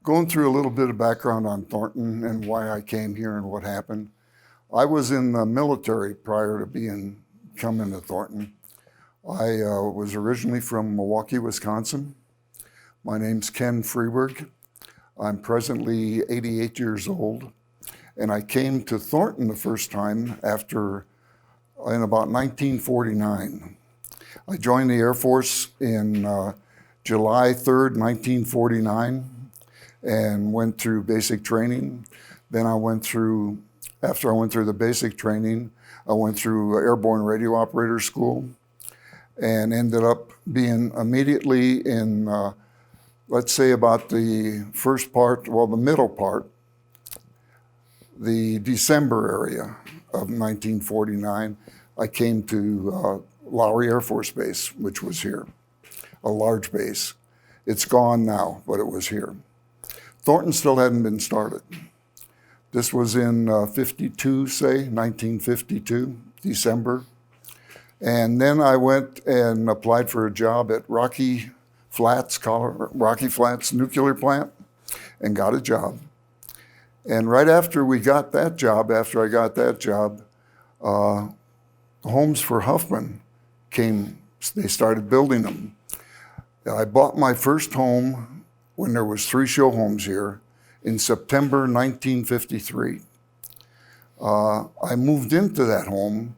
Going through a little bit of background on Thornton and why I came here and what happened. I was in the military prior to coming to Thornton. I was originally from Milwaukee, Wisconsin. My name's Ken Freiberg. I'm presently 88 years old, and I came to Thornton the first time in about 1949. I joined the Air Force in July 3rd, 1949, and went through basic training. Then after I went through the basic training, I went through airborne radio operator school and ended up being immediately in, let's say about the middle part, the December area of 1949, I came to Lowry Air Force Base, which was here, a large base. It's gone now, but it was here. Thornton still hadn't been started. This was in 1952, December. And then I went and applied for a job at Rocky Flats nuclear plant, and got a job. And right after I got that job, homes for Huffman came, they started building them. I bought my first home when there was 3 show homes here in September 1953. I moved into that home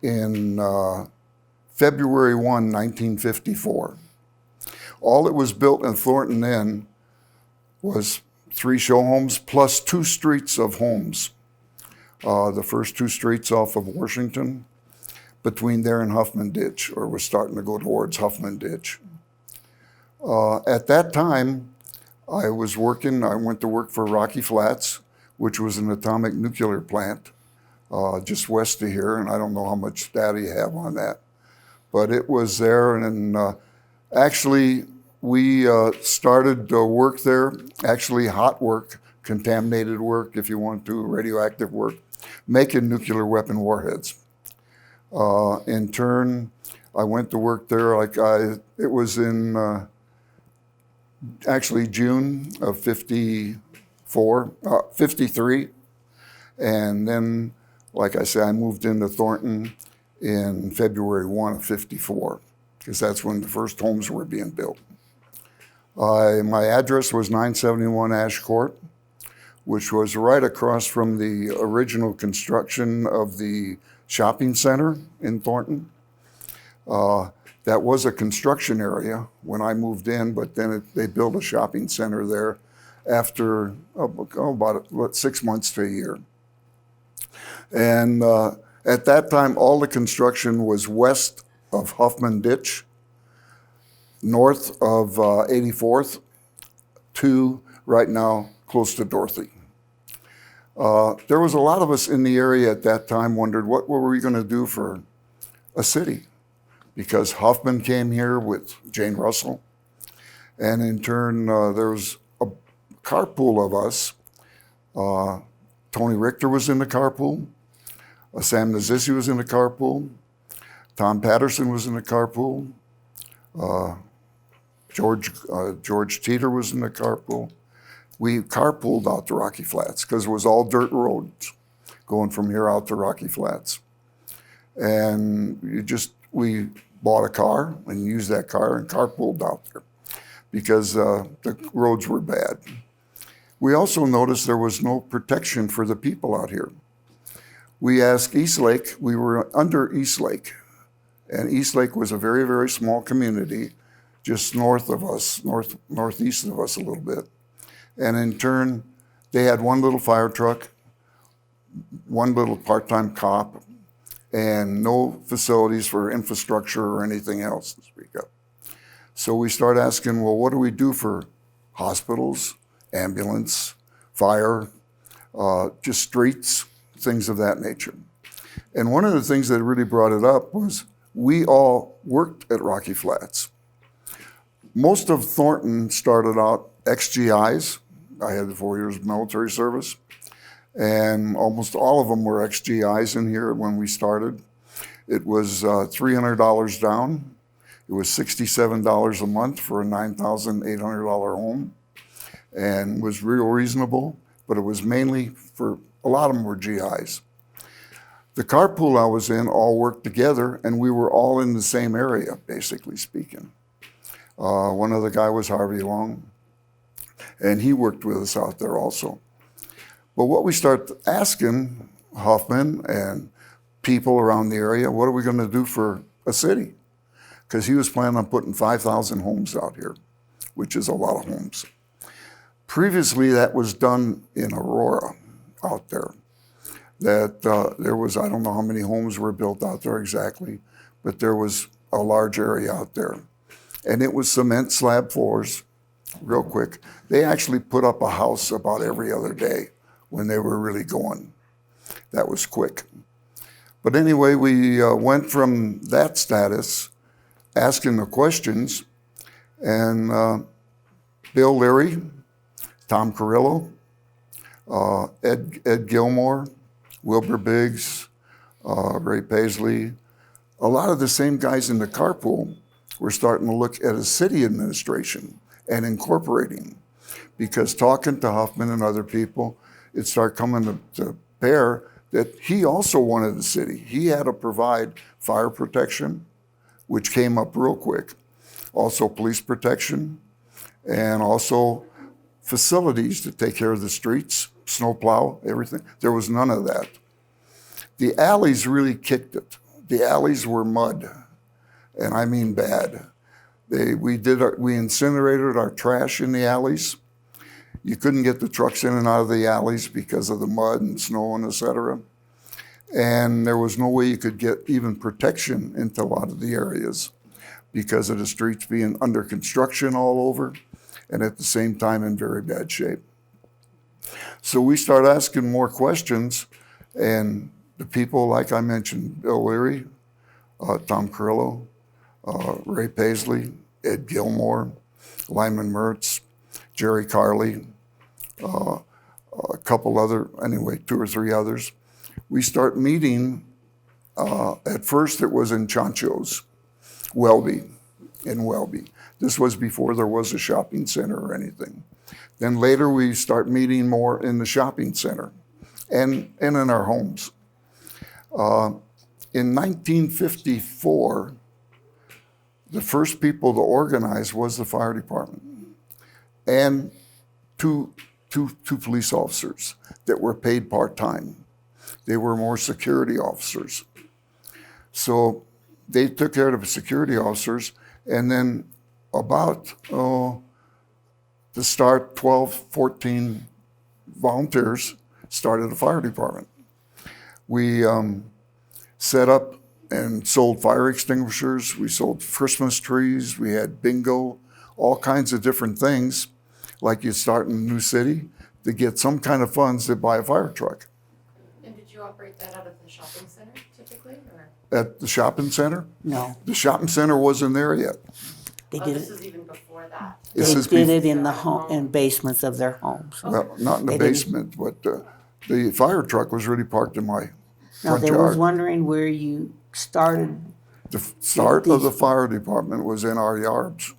in February 1, 1954. All that was built in Thornton then was 3 show homes plus 2 streets of homes. The first 2 streets off of Washington, between there and Huffman Ditch, or was starting to go towards Huffman Ditch. At that time, I went to work for Rocky Flats, which was an atomic nuclear plant just west of here, and I don't know how much data you have on that. But it was there, and actually we started work there, actually hot work, contaminated work, if you want to, radioactive work, making nuclear weapon warheads. In turn, I went to work there it was in actually June of 53. And then, like I said, I moved into Thornton in February 1 of 54, because that's when the first homes were being built. My address was 971 Ash Court, which was right across from the original construction of the shopping center in Thornton. That was a construction area when I moved in, but then they built a shopping center there after about 6 months to a year. And at that time, all the construction was west of Huffman Ditch, north of 84th, to right now close to Dorothy. There was a lot of us in the area at that time wondered what were we going to do for a city, because Huffman came here with Jane Russell, and in turn there was a carpool of us. Tony Richter was in the carpool, Sam Nazissi was in the carpool, Tom Patterson was in the carpool, George Teeter was in the carpool. We carpooled out to Rocky Flats because it was all dirt roads going from here out to Rocky Flats. And we bought a car and used that car and carpooled out there because the roads were bad. We also noticed there was no protection for the people out here. We asked Eastlake, we were under Eastlake, and Eastlake was a very, very small community just north of us, northeast of us a little bit. And in turn, they had one little fire truck, one little part-time cop, and no facilities for infrastructure or anything else to speak of. So we start asking, well, what do we do for hospitals, ambulance, fire, just streets, things of that nature? And one of the things that really brought it up was we all worked at Rocky Flats. Most of Thornton started out XGIs. I had 4 years of military service, and almost all of them were XGIs in here when we started. It was $300 down. It was $67 a month for a $9,800 home. and was real reasonable, but it was mainly for, a lot of them were GIs. The carpool I was in all worked together, and we were all in the same area, basically speaking. One other guy was Harvey Long, and he worked with us out there also. But what we start asking Huffman and people around the area, what are we going to do for a city? Because he was planning on putting 5,000 homes out here, which is a lot of homes. Previously, that was done in Aurora out there. That there was, I don't know how many homes were built out there exactly, but there was a large area out there. And it was cement slab floors, real quick. They actually put up a house about every other day when they were really going. That was quick. But anyway, we went from that status, asking the questions, and Bill Leary, Tom Carrillo, Ed Gilmore, Wilbur Biggs, Ray Paisley, a lot of the same guys in the carpool were starting to look at a city administration and incorporating. Because talking to Huffman and other people, it started coming to bear that he also wanted a city. He had to provide fire protection, which came up real quick, also police protection, and also facilities to take care of the streets, snowplow, everything. There was none of that. The alleys really kicked it. The alleys were mud, and I mean bad. We incinerated our trash in the alleys. You couldn't get the trucks in and out of the alleys because of the mud and snow and et cetera. And there was no way you could get even protection into a lot of the areas because of the streets being under construction all over and at the same time in very bad shape. So we start asking more questions, and the people, like I mentioned, Bill Leary, Tom Carrillo, Ray Paisley, Ed Gilmore, Lyman Mertz, Jerry Carley, a couple other, anyway, 2 or 3 others. We start meeting, at first it was in Chancho's, in Welby. This was before there was a shopping center or anything. Then later we start meeting more in the shopping center and in our homes. In 1954, the first people to organize was the fire department and two police officers that were paid part-time. They were more security officers. So they took care of the security officers, and then about to start 12, 14 volunteers started a fire department. We set up and sold fire extinguishers. We sold Christmas trees. We had bingo, all kinds of different things, like you start in a new city to get some kind of funds to buy a fire truck. And did you operate that out of the shopping center typically, or? At the shopping center? No, The shopping center wasn't there yet. they Oh, did this it. is even before that. This They is did bef- it in the home, in basements of their homes. Well, not in the They didn't- basement, but the fire truck was really parked in my Now, front they was yard. wondering where you started. The start of the fire department was in our yards.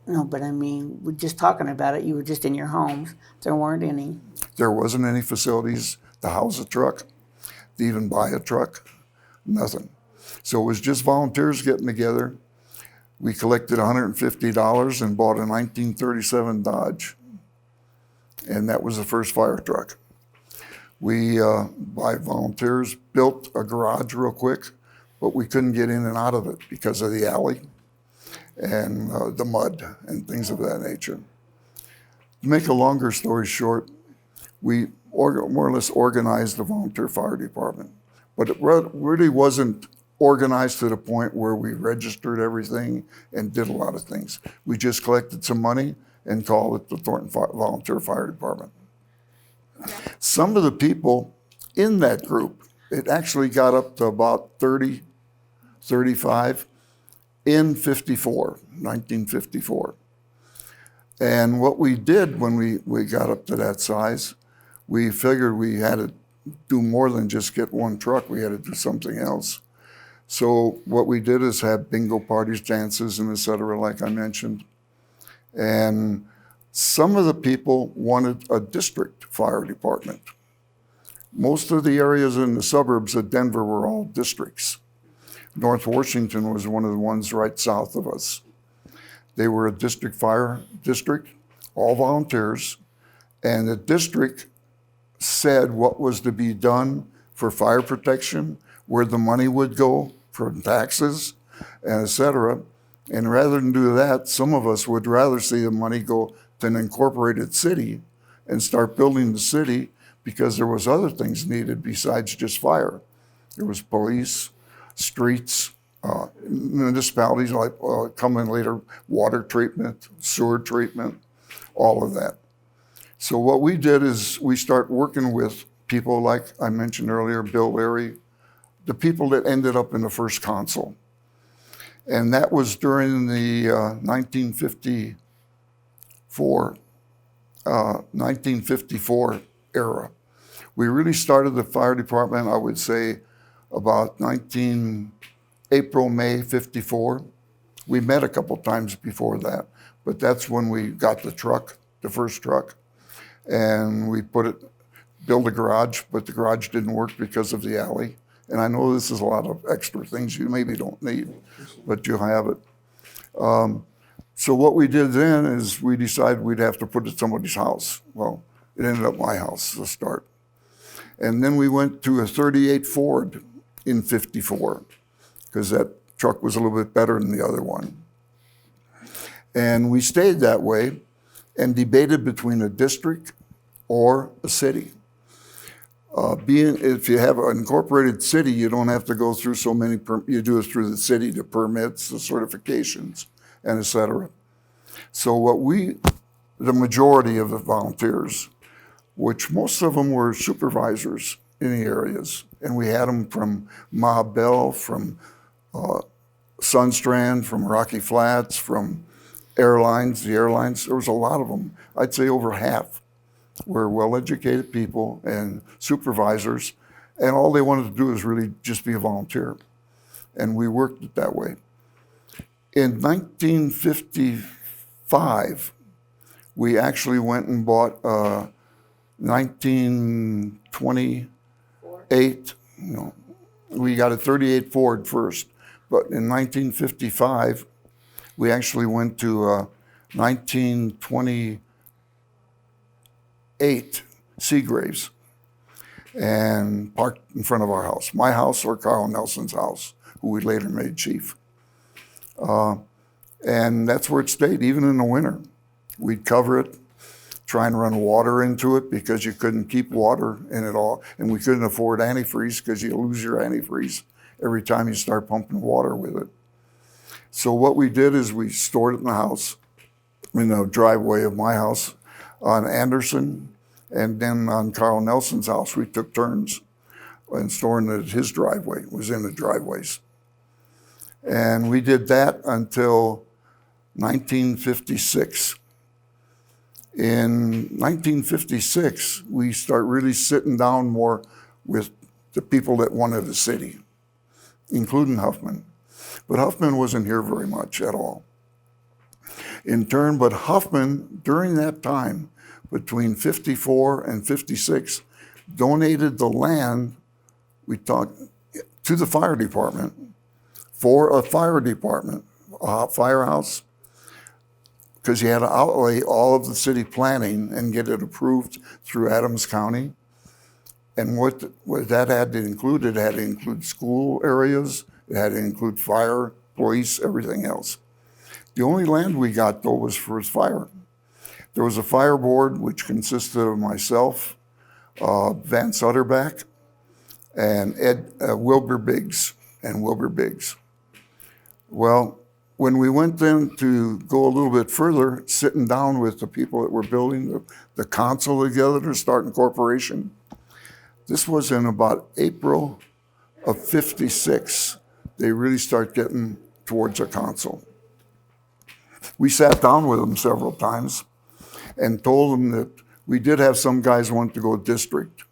No, but I mean, we're just talking about it. You were just in your homes. There weren't any. There wasn't any facilities to house a truck, to even buy a truck, nothing. So it was just volunteers getting together. We collected $150 and bought a 1937 Dodge. And that was the first fire truck. We, by volunteers, built a garage real quick, but we couldn't get in and out of it because of the alley and the mud and things of that nature. To make a longer story short, we more or less organized the volunteer fire department, but it really wasn't organized to the point where we registered everything and did a lot of things. We just collected some money and called it the Thornton Volunteer Fire Department. Some of the people in that group, it actually got up to about 30, 35 in 1954. And what we did when we got up to that size, we figured we had to do more than just get one truck. We had to do something else. So what we did is have bingo parties, dances, and et cetera, like I mentioned. And Some of the people wanted a district fire department. Most of the areas in the suburbs of Denver were all districts. North Washington was one of the ones right south of us. They were a district fire district, all volunteers, and the district said what was to be done for fire protection, where the money would go for taxes, and et cetera. And rather than do that, some of us would rather see the money go to an incorporated city and start building the city, because there was other things needed besides just fire. There was police, streets, municipalities like coming later, water treatment, sewer treatment, all of that. So what we did is we start working with people like I mentioned earlier, Bill Leary, the people that ended up in the first council. And that was during the 1954 era. We really started the fire department, I would say, about April, May 54. We met a couple times before that, but that's when we got the truck, the first truck, and we built a garage, but the garage didn't work because of the alley. And I know this is a lot of extra things you maybe don't need, but you have it. So what we did then is we decided we'd have to put it at somebody's house. Well, it ended up my house to start. And then we went to a 38 Ford in 54, because that truck was a little bit better than the other one. And we stayed that way and debated between a district or a city. If you have an incorporated city, you don't have to go through so many, you do it through the city, the permits, the certifications, and et cetera. So the majority of the volunteers, which most of them were supervisors in the areas, and we had them from Ma Bell, from Sunstrand, from Rocky Flats, from the airlines, there was a lot of them. I'd say over half were well-educated people and supervisors, and all they wanted to do is really just be a volunteer. And we worked it that way. In 1955, we actually went and bought 1928, we got a 38 Ford first, but in 1955, we actually went to 1928 Seagraves and parked in front of our house, my house or Carl Nelson's house, who we later made chief. And that's where it stayed, even in the winter. We'd cover it, try and run water into it because you couldn't keep water in it all. And we couldn't afford antifreeze because you lose your antifreeze every time you start pumping water with it. So what we did is we stored it in the house, in the driveway of my house on Anderson, and then on Carl Nelson's house, we took turns and storing it at his driveway. It was in the driveways. And we did that until 1956. In 1956, we start really sitting down more with the people that wanted the city, including Huffman. But Huffman wasn't here very much at all. But Huffman, during that time, between 54 and 56, donated the land, to the fire department, for a fire department, a firehouse, because you had to outlay all of the city planning and get it approved through Adams County. And what that had to include, it had to include school areas, it had to include fire, police, everything else. The only land we got, though, was for fire. There was a fire board, which consisted of myself, Van Sutterback, and Wilbur Biggs. Well, when we went then to go a little bit further, sitting down with the people that were building the council together to start incorporation, this was in about April of 56. They really start getting towards a council. We sat down with them several times and told them that we did have some guys want to go district,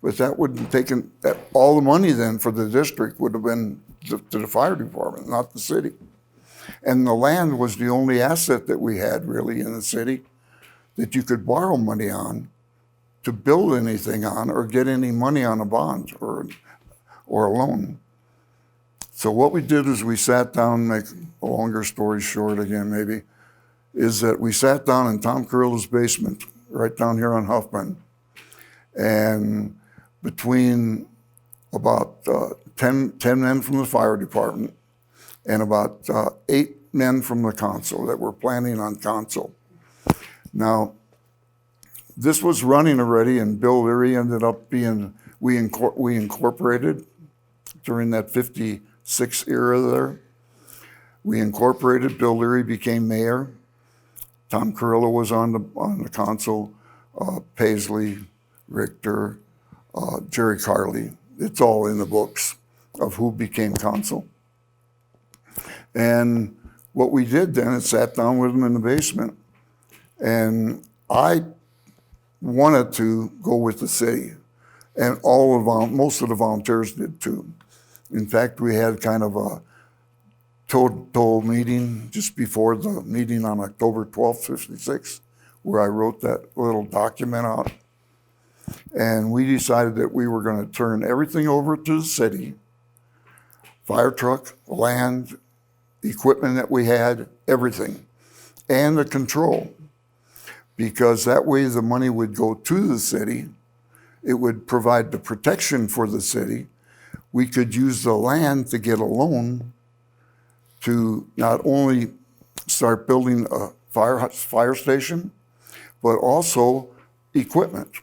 but that wouldn't taken all the money then for the district would have been to the fire department, not the city. And the land was the only asset that we had really in the city. that you could borrow money on to build anything on or get any money on a bond or a loan. So what we did is we sat down, make a longer story short again maybe, is that we sat down in Tom Curilla's basement right down here on Huffman. And between about 10 men from the fire department and about 8 men from the council that were planning on council. Now, this was running already, and Bill Leary ended up being, we incorporated during that 56 era there. We incorporated, Bill Leary became mayor. Tom Curilla was on the council, Paisley, Richter, Jerry Carley. It's all in the books of who became council. And what we did then is sat down with them in the basement. And I wanted to go with the city. And most of the volunteers did too. In fact, we had kind of a total meeting just before the meeting on October 12th, 56, where I wrote that little document out. And we decided that we were going to turn everything over to the city, fire truck, land, equipment that we had, everything, and the control. Because that way the money would go to the city. It would provide the protection for the city. We could use the land to get a loan to not only start building a fire station, but also equipment.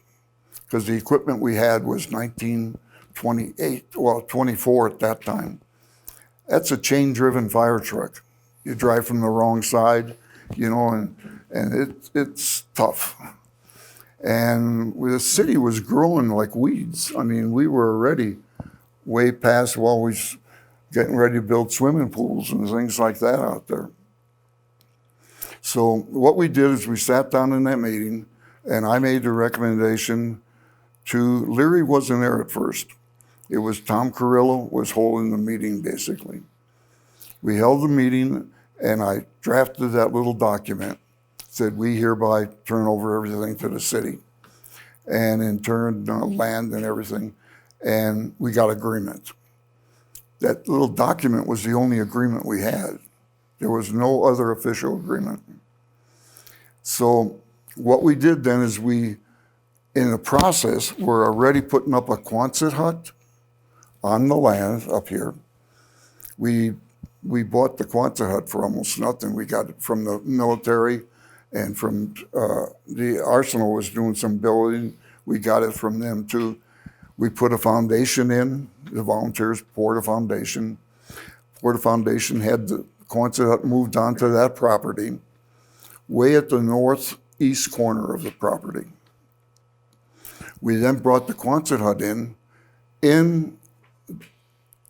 Because the equipment we had was 1928, well, 24 at that time. That's a chain-driven fire truck. You drive from the wrong side, you know, and it's tough. And the city was growing like weeds. I mean, we were already way past, well, we was getting ready to build swimming pools and things like that out there. So what we did is we sat down in that meeting, and I made the recommendation to, Leary wasn't there at first. It was Tom Curilla was holding the meeting, basically. We held the meeting, and I drafted that little document. Said, we hereby turn over everything to the city. And in turn, land and everything. And we got agreement. That little document was the only agreement we had. There was no other official agreement. So what we did then is we, in the process, we're already putting up a Quonset hut on the land up here. We bought the Quonset hut for almost nothing. We got it from the military and from the Arsenal was doing some building. We got it from them too. We put a foundation in. The volunteers poured a foundation. Poured a foundation, had the Quonset hut moved onto that property, way at the northeast corner of the property. We then brought the Quonset hut in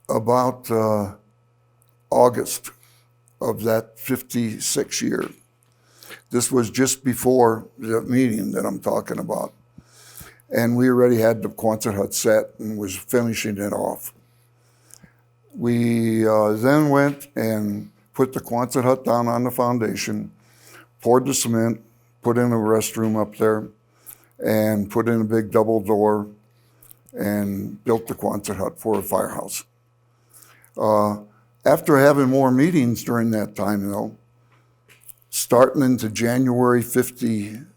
about August of that 56 year. This was just before the meeting that I'm talking about. And we already had the Quonset hut set and was finishing it off. We then went and put the Quonset hut down on the foundation, poured the cement, put in a restroom up there, and put in a big double door and built the Quonset hut for a firehouse. After having more meetings during that time, though, starting into January 57,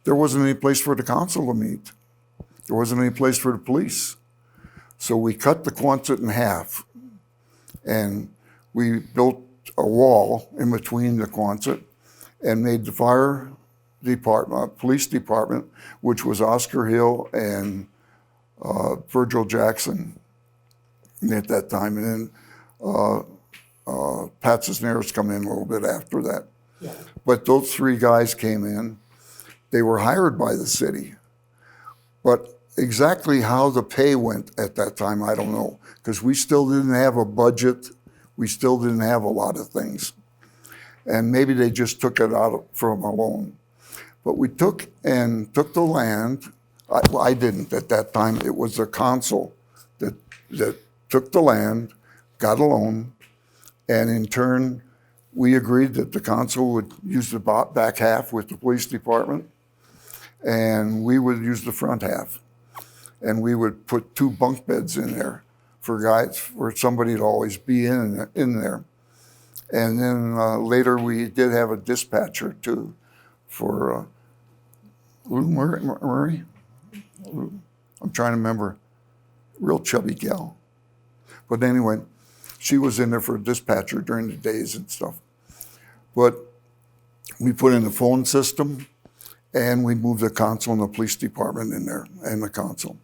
there wasn't any place for the council to meet. There wasn't any place for the police. So we cut the Quonset in half, and we built a wall in between the Quonset and made the fire department, police department, which was Oscar Hill and Virgil Jackson at that time. And then Pat Cisneros come in a little bit after that. Yeah. But those three guys came in. They were hired by the city. But exactly how the pay went at that time, I don't know, because we still didn't have a budget. We still didn't have a lot of things. And maybe they just took it out from a loan. But we took the land. I didn't at that time. It was the council that took the land, got a loan, and in turn, we agreed that the council would use the back half with the police department, and we would use the front half. And we would put 2 bunk beds in there for guys, for somebody to always be in there. And then later we did have a dispatcher too for Lou Murray. I'm trying to remember, real chubby gal. But anyway, she was in there for a dispatcher during the days and stuff. But we put in the phone system, and we moved the council and the police department in there, and the council.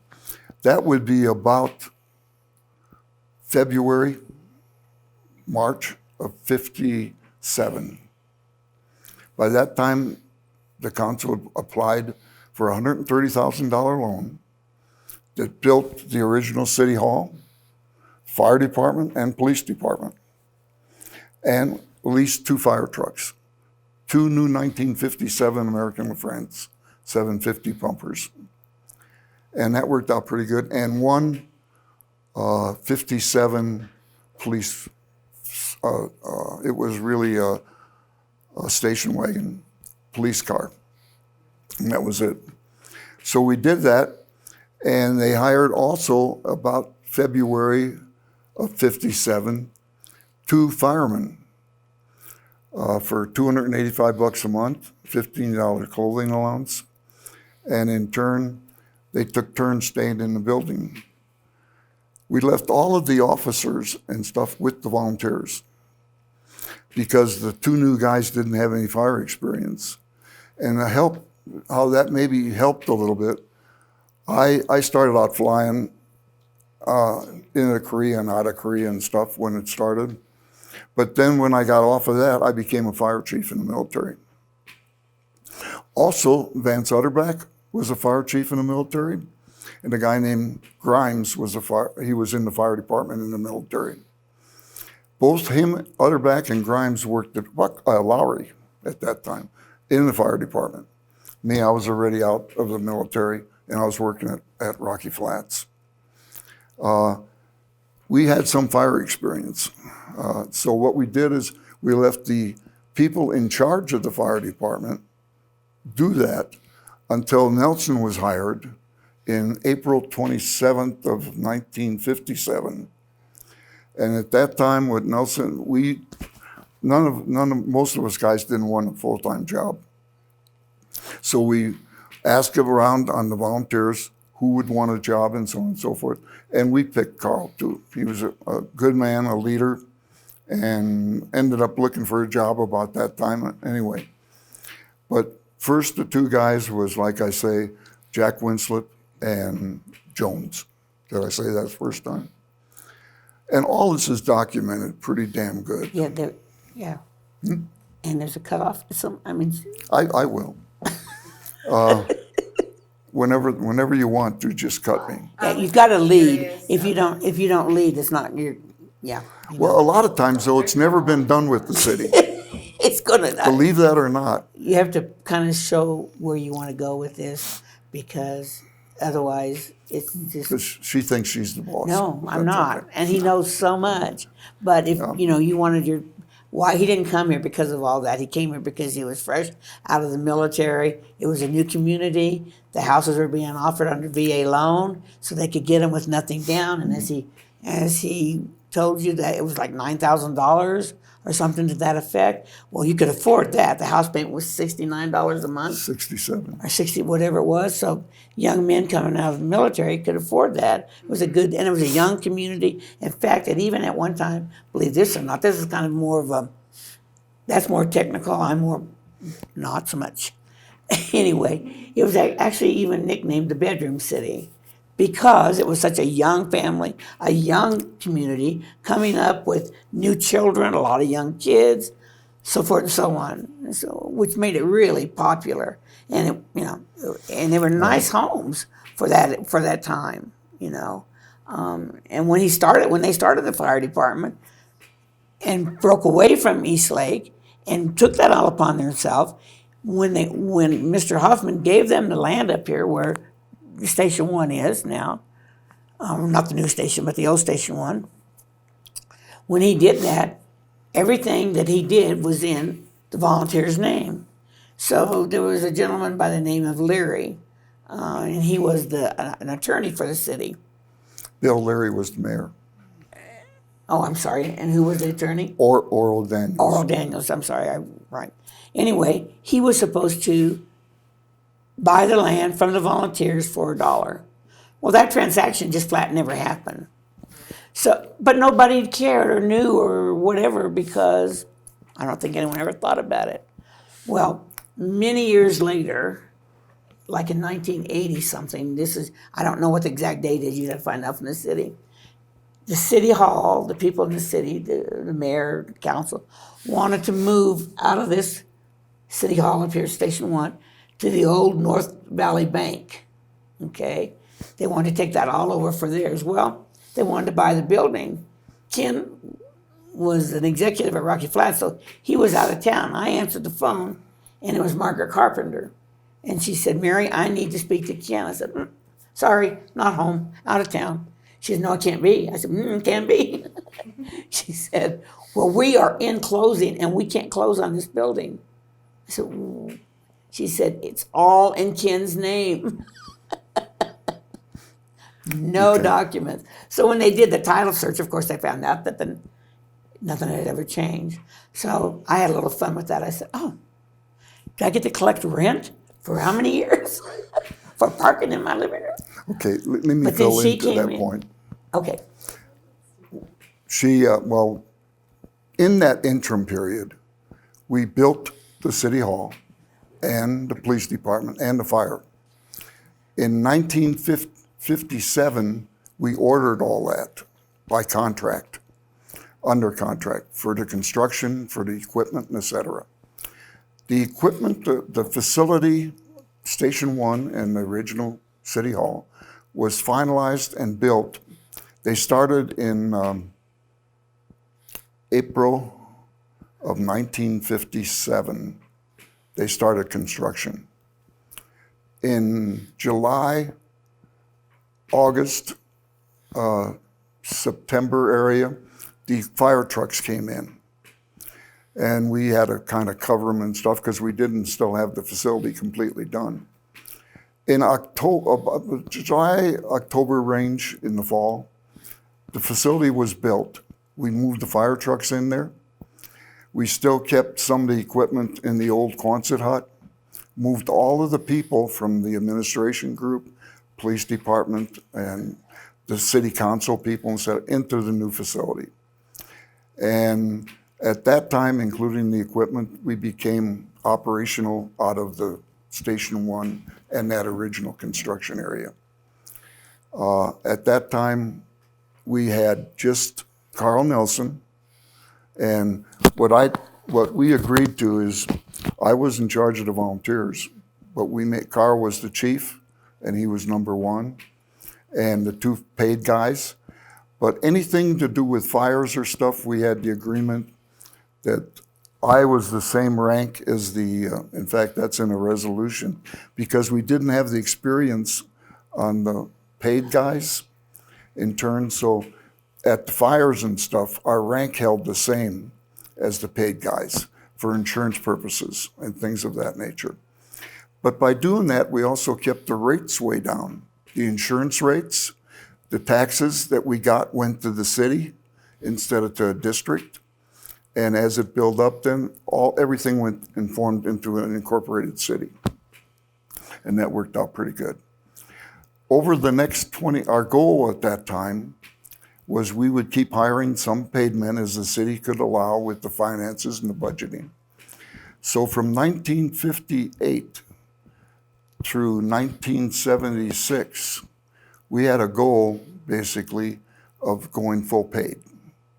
That would be about February, March of '57. By that time, the council applied for a $130,000 loan that built the original city hall, fire department, and police department, and leased 2 fire trucks, 2 new 1957 American LaFrance 750 pumpers. And that worked out pretty good. And 1 '57 police, it was really a station wagon police car. And that was it. So we did that, and they hired also about February of '57 2 firemen for $285 a month, $15 clothing allowance, and in turn, they took turns staying in the building. We left all of the officers and stuff with the volunteers because the 2 new guys didn't have any fire experience. And how that maybe helped a little bit, I started out flying into Korea and out of Korea and stuff when it started. But then when I got off of that, I became a fire chief in the military. Also, Vance Utterback was a fire chief in the military, and a guy named Grimes was he was in the fire department in the military. Both him, Utterback, and Grimes worked at Lowry at that time in the fire department. Me, I was already out of the military, and I was working at Rocky Flats. We had some fire experience. So what we did is we left the people in charge of the fire department do that until Nelson was hired in April 27th of 1957. And at that time with Nelson, most of us guys didn't want a full-time job. So we asked around on the volunteers who would want a job and so on and so forth. And we picked Carl too. He was a good man, a leader, and ended up looking for a job about that time anyway. But first, the 2 guys was, like I say, Jack Winslet and Jones. Did I say that first time? And all this is documented pretty damn good. Yeah, And there's a cutoff. I will. Whenever you want to, just cut me. Yeah, you've got to lead. If you don't lead, it's not your. Yeah. Well, a lot of times though, it's never been done with the city. It's gonna. Believe that or not. You have to kind of show where you want to go with this, because otherwise it's just. Because she thinks she's the boss. No, I'm That's not, okay. and he knows so much. But if you wanted your. Why he didn't come here because of all that. He came here because he was fresh out of the military. It was a new community. The houses were being offered under VA loan, so they could get them with nothing down. And as he told you that it was like $9,000 or something to that effect. Well, you could afford that. The house payment was $69 a month. 67. Or 60, whatever it was. So young men coming out of the military could afford that. It was a young community. In fact, that even at one time, believe this or not, this is kind of more of that's more technical. I'm more, not so much. Anyway, it was actually even nicknamed the bedroom city, because it was such a young family, a young community coming up with new children, a lot of young kids, so forth and so on, which made it really popular. And and they were nice homes for that time, And when they started the fire department and broke away from East Lake and took that all upon themselves, when Mr. Hoffman gave them the land up here where Station 1 is now, not the new station, but the old Station 1. When he did that, everything that he did was in the volunteer's name. So there was a gentleman by the name of Leary, and he was an attorney for the city. Bill Leary was the mayor. Oh, I'm sorry. And who was the attorney? Oral Daniels. Oral Daniels. I'm sorry. Right. Anyway, he was supposed to buy the land from the volunteers for $1. Well, that transaction just flat never happened. So, but nobody cared or knew or whatever because I don't think anyone ever thought about it. Well, many years later, like in 1980 something, I don't know what the exact date is, you gotta find out from the city. The city hall, the people in the city, the mayor, the council, wanted to move out of this city hall up here, Station 1, to the old North Valley Bank, okay? They wanted to take that all over for theirs. Well, they wanted to buy the building. Ken was an executive at Rocky Flats, so he was out of town. I answered the phone, and it was Margaret Carpenter. And she said, Mary, I need to speak to Ken. I said, sorry, not home, out of town. She said, no, it can't be. I said, can't be. She said, well, we are in closing, and we can't close on this building. I said, She said, it's all in Ken's name. No documents. So when they did the title search, of course, they found out that nothing had ever changed. So I had a little fun with that. I said, oh, do I get to collect rent for how many years? For parking in my living room? Okay, let me fill into that point. Okay. Well, in that interim period, we built the city hall and the police department and the fire. In 1957, we ordered all that by contract, under contract, for the construction, for the equipment, et cetera. The equipment, the facility, Station 1 and the original City Hall, was finalized and built. They started in April of 1957. They started construction. In July, August, September area, the fire trucks came in. And we had to kind of cover them and stuff because we didn't still have the facility completely done. In July, October range in the fall, the facility was built. We moved the fire trucks in there. We still kept some of the equipment in the old Quonset hut, moved all of the people from the administration group, police department, and the city council people into the new facility. And at that time, including the equipment, we became operational out of the Station 1 and that original construction area. At that time, we had just Carl Nelson, and what we agreed to is I was in charge of the volunteers, but Carl was the chief, and he was number 1, and the 2 paid guys. But anything to do with fires or stuff, we had the agreement that I was the same rank as in fact, that's in a resolution, because we didn't have the experience on the paid guys in turn. So at the fires and stuff, our rank held the same as the paid guys for insurance purposes and things of that nature. But by doing that, we also kept the rates way down. The insurance rates, the taxes that we got went to the city instead of to a district. And as it built up, then everything went and formed into an incorporated city. And that worked out pretty good. Over the next our goal at that time was we would keep hiring some paid men as the city could allow with the finances and the budgeting. So from 1958 through 1976, we had a goal basically of going full paid.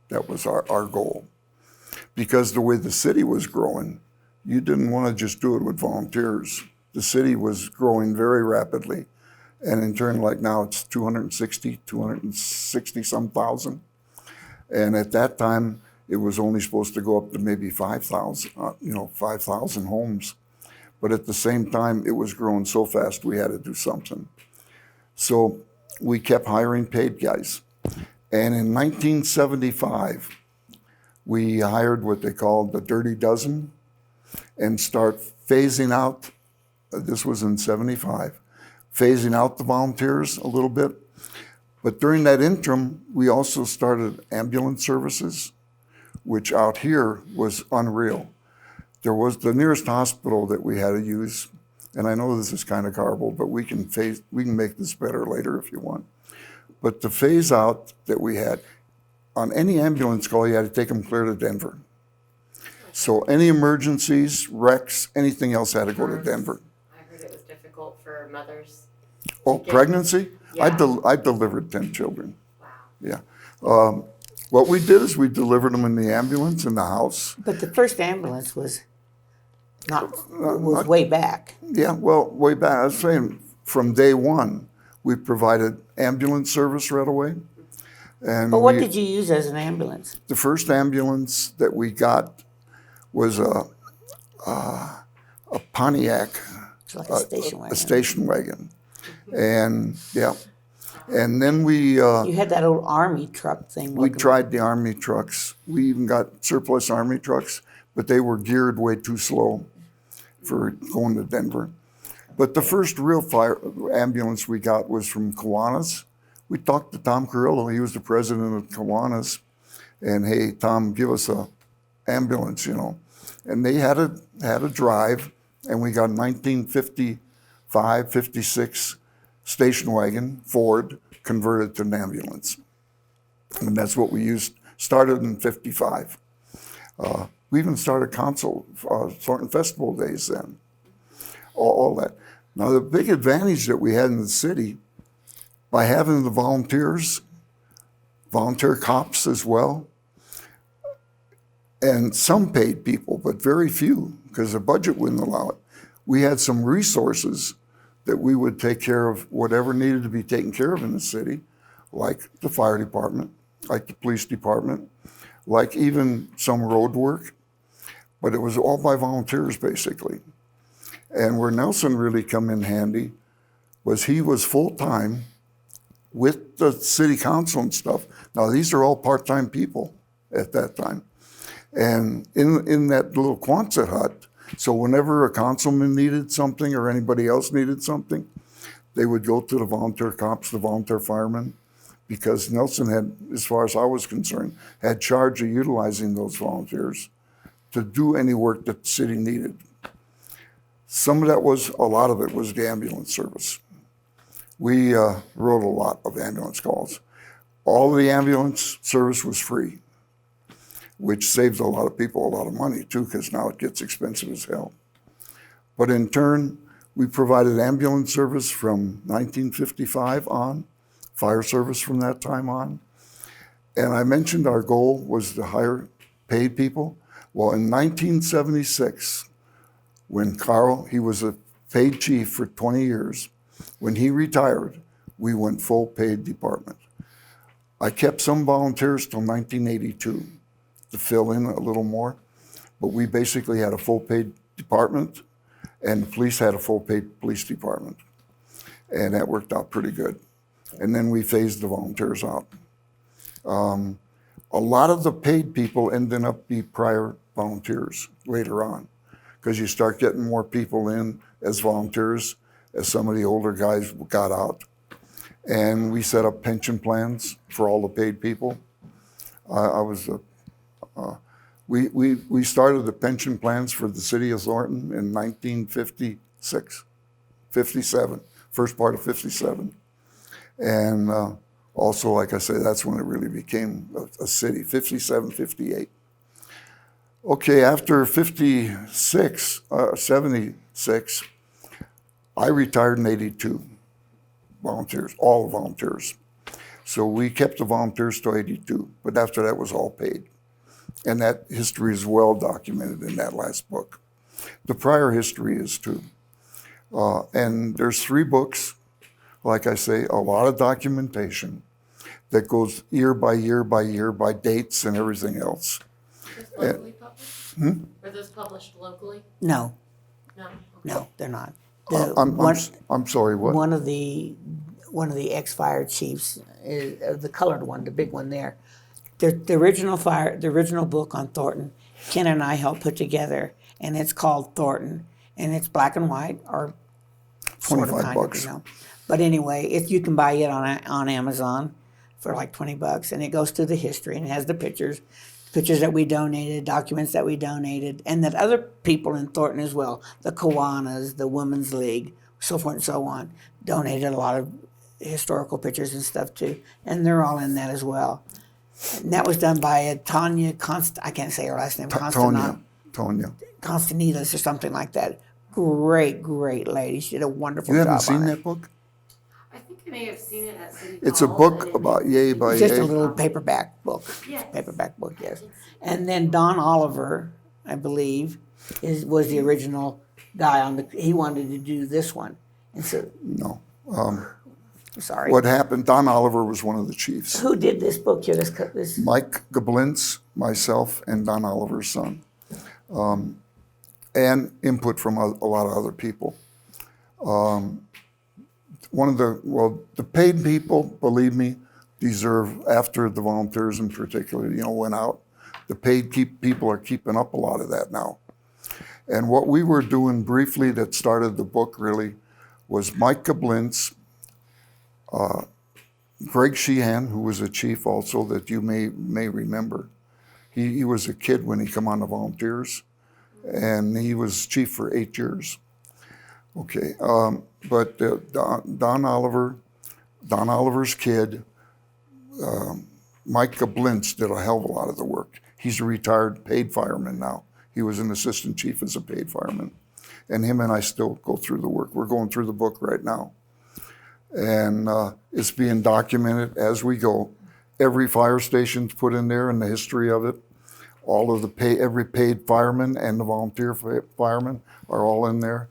That was our goal. Because the way the city was growing, you didn't want to just do it with volunteers. The city was growing very rapidly. And in turn, like now, it's 260 some thousand. And at that time, it was only supposed to go up to maybe 5,000, 5,000 homes. But at the same time, it was growing so fast, we had to do something. So we kept hiring paid guys. And in 1975, we hired what they called the Dirty Dozen and start phasing out, this was in 75, phasing out the volunteers a little bit. But during that interim, we also started ambulance services, which out here was unreal. There was the nearest hospital that we had to use, and I know this is kind of garbled, but we can make this better later if you want. But the phase out that we had, on any ambulance call, you had to take them clear to Denver. So any emergencies, wrecks, anything else had to go to Denver. I heard it was difficult for mothers. Oh, pregnancy? Yeah. I delivered 10 children. Wow. Yeah. What we did is we delivered them in the ambulance in the house. But the first ambulance was was way back. Yeah, well, way back, I was saying from day one, we provided ambulance service right away. And But what did you use as an ambulance? the first ambulance that we got was a Pontiac, It's like a station wagon. a station wagon. And yeah, and then You had that old army truck thing. we looking- tried the Army trucks. We even got surplus Army trucks, but they were geared way too slow for going to Denver. But the first real fire ambulance we got was from Kiwanis. We talked to Tom Carrillo. He was the president of Kiwanis. And hey, Tom, give us a ambulance, you know. And they had a drive, and we got a 1955, 56 station wagon, Ford, converted to an ambulance. And that's what we used, started in 55. We even started console, Thornton Festival days then, all that. Now, the big advantage that we had in the city, by having the volunteers, volunteer cops as well, and some paid people, but very few, because the budget wouldn't allow it. We had some resources that we would take care of whatever needed to be taken care of in the city, like the fire department, like the police department, like even some road work. But it was all by volunteers, basically. And where Nelson really come in handy was he was full-time with the city council and stuff. Now, these are all part-time people at that time. And in that little Quonset hut, so whenever a councilman needed something or anybody else needed something, they would go to the volunteer cops, the volunteer firemen, because Nelson had, as far as I was concerned, had charge of utilizing those volunteers to do any work that the city needed. Some of that was, a lot of it was the ambulance service. We wrote a lot of ambulance calls. All of the ambulance service was free, which saves a lot of people a lot of money too, because now it gets expensive as hell. But in turn, we provided ambulance service from 1955 on, fire service from that time on. And I mentioned our goal was to hire paid people. Well, in 1976, when Carl, he was a paid chief for 20 years, when he retired, we went full paid department. I kept some volunteers till 1982 to fill in a little more, but we basically had a full paid department, and the police had a full paid police department. And that worked out pretty good. And then we phased the volunteers out. A lot of the paid people ended up being prior volunteers later on, because you start getting more people in as volunteers as some of the older guys got out. And we set up pension plans for all the paid people. We started the pension plans for the city of Thornton in 1956, 57, first part of 57. And also, like I say, that's when it really became a city, 57, 58. Okay, after 76, 76, I retired in 82, volunteers, all volunteers. So we kept the volunteers till 82, but after that was all paid. And that history is well documented in that last book. The prior history is too. And there's 3 books, like I say, a lot of documentation that goes year by year by year by dates and everything else. Were those locally published? Were those published locally? No, No? Okay. no, they're not. I'm sorry, what? One of the ex-fire chiefs, the colored one, the big one there, the original book on Thornton, Ken and I helped put together, and it's called Thornton, and it's black and white, or sort of 25 kind bucks. of, But anyway, if you can buy it on Amazon for like $20, and it goes through the history and it has the pictures that we donated, documents that we donated, and that other people in Thornton as well, the Kiwanis, the Women's League, so forth and so on, donated a lot of historical pictures and stuff too, and they're all in that as well. And that was done by Tanya I can't say her last name. Tonya. Constantinides or something like that. Great lady. She did a wonderful You job haven't seen on that it. book? I think I may have seen it at City Hall. It's a book about yay by It's just yay. a little paperback book. Yes. Paperback book, yes. And then Don Oliver, I believe, was the original guy on he wanted to do this one. And so, No. sorry. What happened, Don Oliver was one of the chiefs. Who did this book here? This Mike Gablintz, myself, and Don Oliver's son. And input from a lot of other people. The paid people, believe me, deserve, after the volunteers in particular, went out, the paid people are keeping up a lot of that now. And what we were doing briefly that started the book really was Mike Gablintz, Greg Sheehan, who was a chief also that you may remember. He was a kid when he come on the volunteers, and he was chief for 8 years. Okay, but Don Oliver's kid, Mike Gablintz did a hell of a lot of the work. He's a retired paid fireman now. He was an assistant chief as a paid fireman. And him and I still go through the work. We're going through the book right now. And it's being documented as we go. Every fire station's put in there and the history of it. All of every paid fireman and the volunteer firemen are all in there.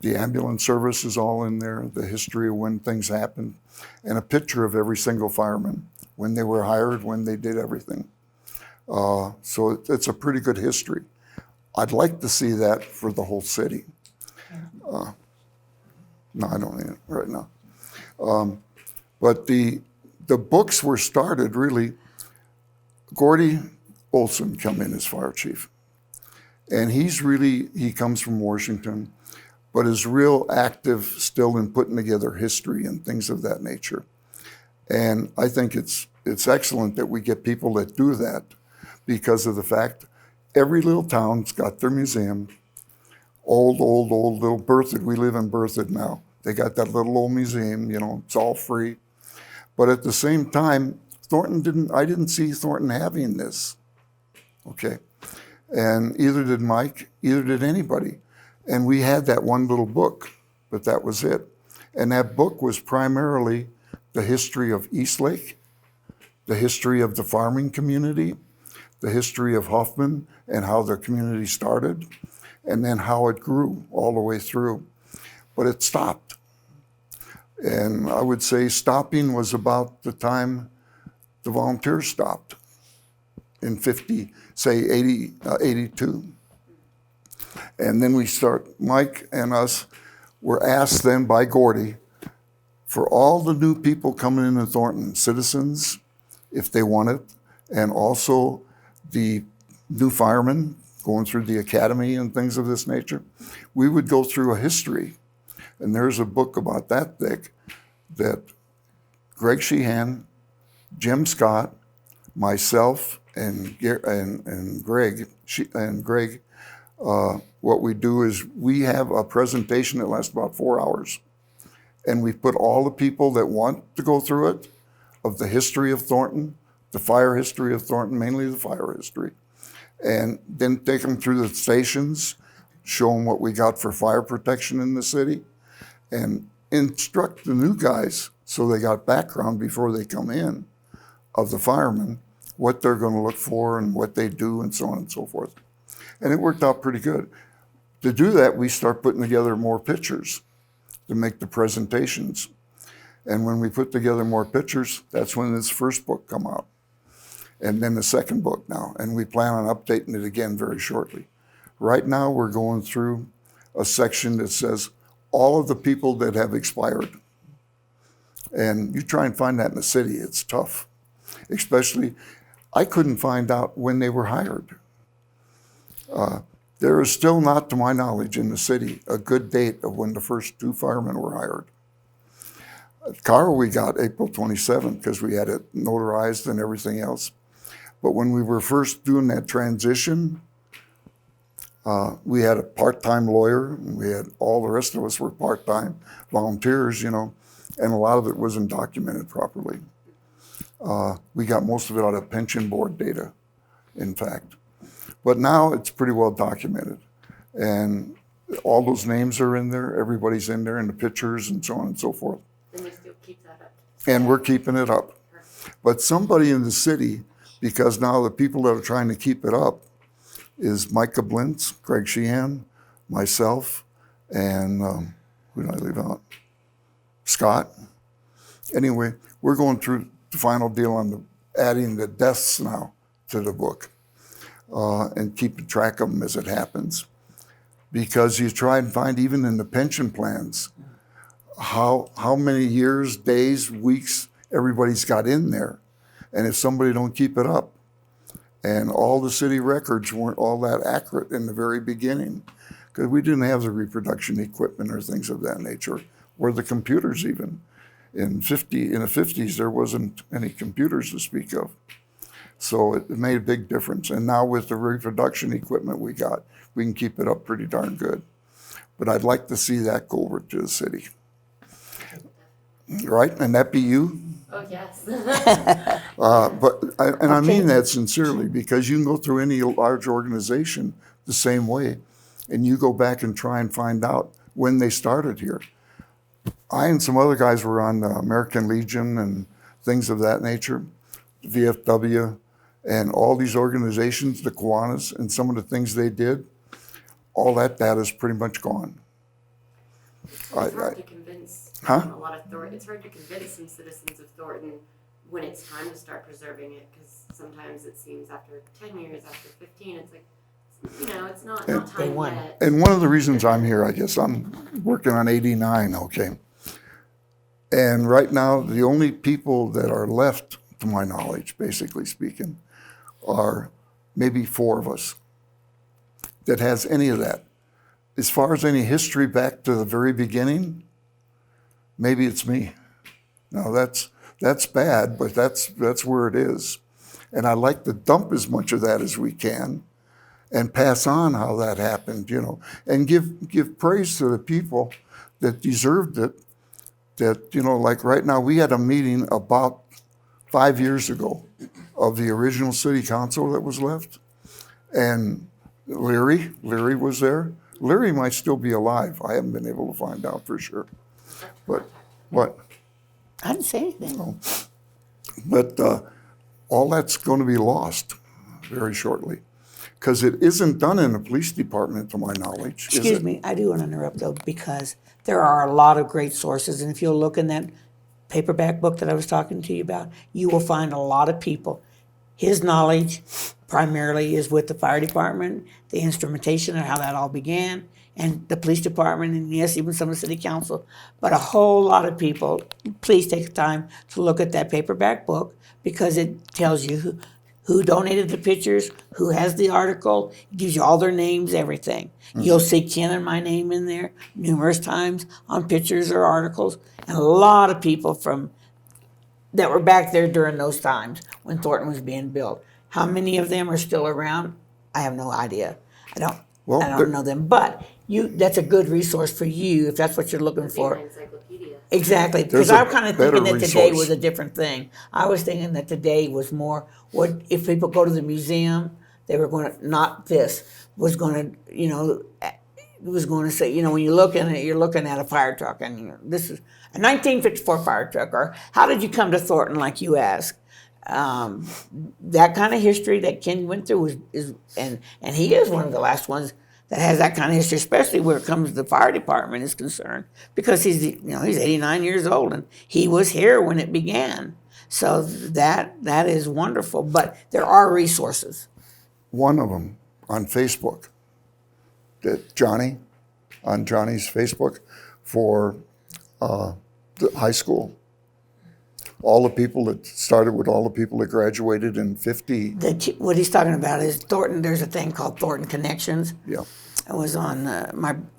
The ambulance service is all in there, the history of when things happened, and a picture of every single fireman, when they were hired, when they did everything. So it's a pretty good history. I'd like to see that for the whole city. No, I don't need it right now. But the books were started really, Gordy Olson come in as fire chief. And he comes from Washington, but is real active still in putting together history and things of that nature. And I think it's excellent that we get people that do that because of the fact every little town's got their museum. Old little Berthoud. We live in Berthoud now. They got that little old museum, it's all free. But at the same time, I didn't see Thornton having this. Okay. And either did Mike, either did anybody. And we had that one little book, but that was it. And that book was primarily the history of Eastlake, the history of the farming community, the history of Huffman and how the community started, and then how it grew all the way through. But it stopped. And I would say stopping was about the time the volunteers stopped in 82. And then Mike and us were asked then by Gordy for all the new people coming into Thornton, citizens, if they wanted, and also the new firemen going through the academy and things of this nature. We would go through a history. And there's a book about that thick that Greg Sheehan, Jim Scott, myself, and Greg, what we do is we have a presentation that lasts about 4 hours. And we put all the people that want to go through it, of the history of Thornton, the fire history of Thornton, mainly the fire history, and then take them through the stations, show them what we got for fire protection in the city, and instruct the new guys so they got background before they come in of the firemen, what they're going to look for and what they do and so on and so forth. And it worked out pretty good. To do that, we start putting together more pictures to make the presentations. And when we put together more pictures, that's when this first book come out. And then the second book now. And we plan on updating it again very shortly. Right now, we're going through a section that says all of the people that have expired. And you try and find that in the city, it's tough. Especially, I couldn't find out when they were hired. There is still not, to my knowledge, in the city, a good date of when the first 2 firemen were hired. Carl we got April 27th because we had it notarized and everything else. But when we were first doing that transition, we had a part-time lawyer, and we had all the rest of us were part-time volunteers, and a lot of it wasn't documented properly. We got most of it out of pension board data, in fact. But now it's pretty well documented. And all those names are in there, everybody's in there, and the pictures and so on and so forth. And you still keep that up? And we're keeping it up. But somebody in the city, because now the people that are trying to keep it up is Micah Blintz, Greg Sheehan, myself, and who did I leave out? Scott. Anyway, we're going through the final deal on adding the deaths now to the book and keeping track of them as it happens. Because you try and find, even in the pension plans, how many years, days, weeks everybody's got in there. And if somebody don't keep it up, and all the city records weren't all that accurate in the very beginning, because we didn't have the reproduction equipment or things of that nature, or the computers even. In the 50s, there wasn't any computers to speak of. So it made a big difference. And now with the reproduction equipment we got, we can keep it up pretty darn good. But I'd like to see that go over to the city. Right? And that be you? Oh, yes. I mean that sincerely, because you can go through any large organization the same way, and you go back and try and find out when they started here. I and some other guys were on the American Legion and things of that nature, VFW, and all these organizations, the Kiwanis, and some of the things they did. All that data is pretty much gone. It's hard to convince it's hard to convince some citizens of Thornton when it's time to start preserving it, because sometimes it seems after 10 years, after 15, it's like, it's not time yet. And one of the reasons I'm here, I guess, I'm working on 89, okay? And right now, the only people that are left, to my knowledge, basically speaking, are maybe 4 of us that has any of that. As far as any history back to the very beginning, maybe it's me. Now that's bad, but that's where it is. And I like to dump as much of that as we can and pass on how that happened, and give praise to the people that deserved it. That, like right now, we had a meeting about 5 years ago of the original city council that was left. And Leary was there. Leary might still be alive. I haven't been able to find out for sure. But what? I didn't say anything. No. But all that's going to be lost very shortly, because it isn't done in the police department, to my knowledge. Excuse me, I do want to interrupt though, because there are a lot of great sources, and if you'll look in that paperback book that I was talking to you about, you will find a lot of people. His knowledge primarily is with the fire department, the instrumentation and how that all began, and the police department, and yes, even some of the city council. But a whole lot of people, please take the time to look at that paperback book, because it tells you who donated the pictures, who has the article, it gives you all their names, everything. You'll see Ken and my name in there numerous times on pictures or articles, and a lot of people that were back there during those times when Thornton was being built. How many of them are still around? I have no idea. I don't know them, but that's a good resource for you if that's what you're looking for. Encyclopedia. Exactly, because I'm kind of thinking that today was a different thing. I was thinking that today was more, what if people go to the museum, they were going to, not this, was going to, was going to say, when you look at it, you're looking at a fire truck, and this is a 1954 fire truck, or how did you come to Thornton, like you asked? That kind of history that Ken went through and he is one of the last ones that has that kind of history, especially where it comes to the fire department is concerned, because he's 89 years old and he was here when it began. So that is wonderful, but there are resources. One of them on Facebook, that on Johnny's Facebook for the high school. all the people that started with all the people that graduated in 50. What he's talking about is Thornton. There's a thing called Thornton Connections. Yeah. It was on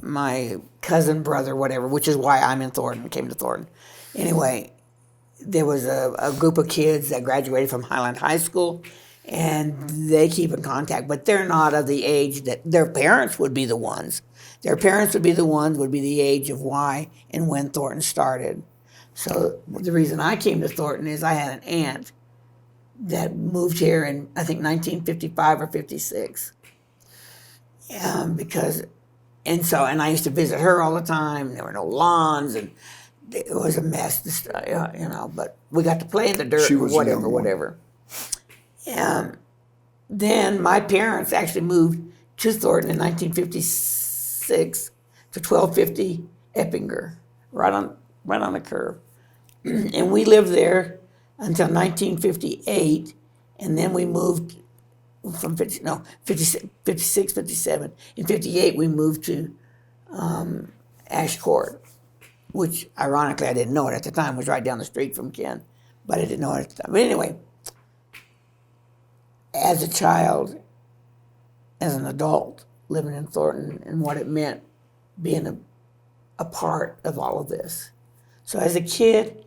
my cousin, brother, whatever, which is why I'm in Thornton, came to Thornton. Anyway, there was a group of kids that graduated from Highland High School, and they keep in contact, but they're not of the age that their parents would be the ones. Their parents would be the age of why and when Thornton started. So the reason I came to Thornton is I had an aunt that moved here in, I think, 1955 or 56. And I used to visit her all the time. There were no lawns, and it was a mess, but we got to play in the dirt She or was a young whatever. Then my parents actually moved to Thornton in 1956 to 1250 Eppinger, right on the curve. And we lived there until 1958, and then we moved from 56, 57. In 58, we moved to Ash Court, which ironically I didn't know it at the time, was right down the street from Ken, but I didn't know it at the time. But anyway, as a child, as an adult, living in Thornton and what it meant being a part of all of this. So as a kid,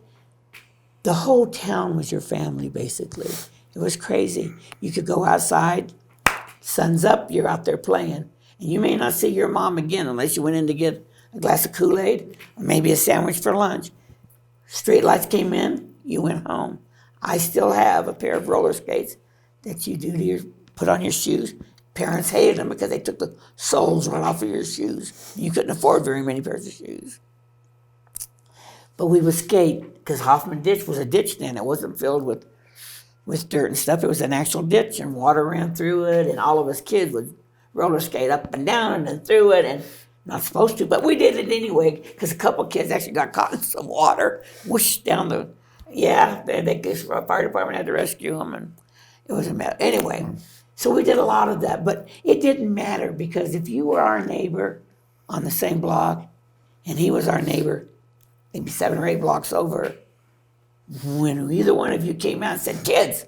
the whole town was your family, basically. It was crazy. You could go outside, sun's up, you're out there playing, and you may not see your mom again unless you went in to get a glass of Kool-Aid or maybe a sandwich for lunch. Street lights came in, you went home. I still have a pair of roller skates that you put on your shoes. Parents hated them because they took the soles right off of your shoes. You couldn't afford very many pairs of shoes. But we would skate because Hoffman Ditch was a ditch then. It wasn't filled with dirt and stuff. It was an actual ditch, and water ran through it, and all of us kids would roller skate up and down and then through it, and not supposed to, but we did it anyway because a couple of kids actually got caught in some water, whooshed down the, the fire department had to rescue them, and it was a mess. Anyway, so we did a lot of that, but it didn't matter because if you were our neighbor on the same block, and he was our neighbor maybe 7 or 8 blocks over, when either one of you came out and said, kids,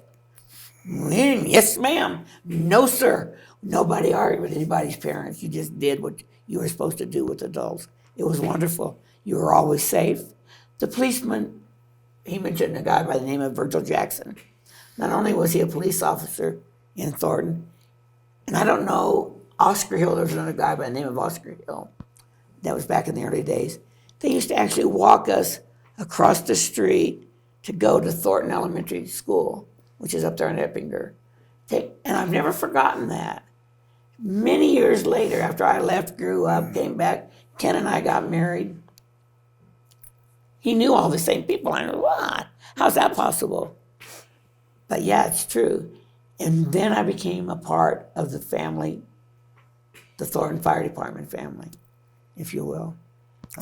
yes ma'am, no sir, nobody argued with anybody's parents. You just did what you were supposed to do with adults. It was wonderful. You were always safe. The policeman, he mentioned a guy by the name of Virgil Jackson. Not only was he a police officer in Thornton, and I don't know, Oscar Hill, there was another guy by the name of Oscar Hill. That was back in the early days. They used to actually walk us across the street to go to Thornton Elementary School, which is up there in Eppinger. And I've never forgotten that. Many years later, after I left, grew up, came back, Ken and I got married. He knew all the same people. I know, what? How's that possible? But yeah, it's true. And then I became a part of the family, the Thornton Fire Department family, if you will.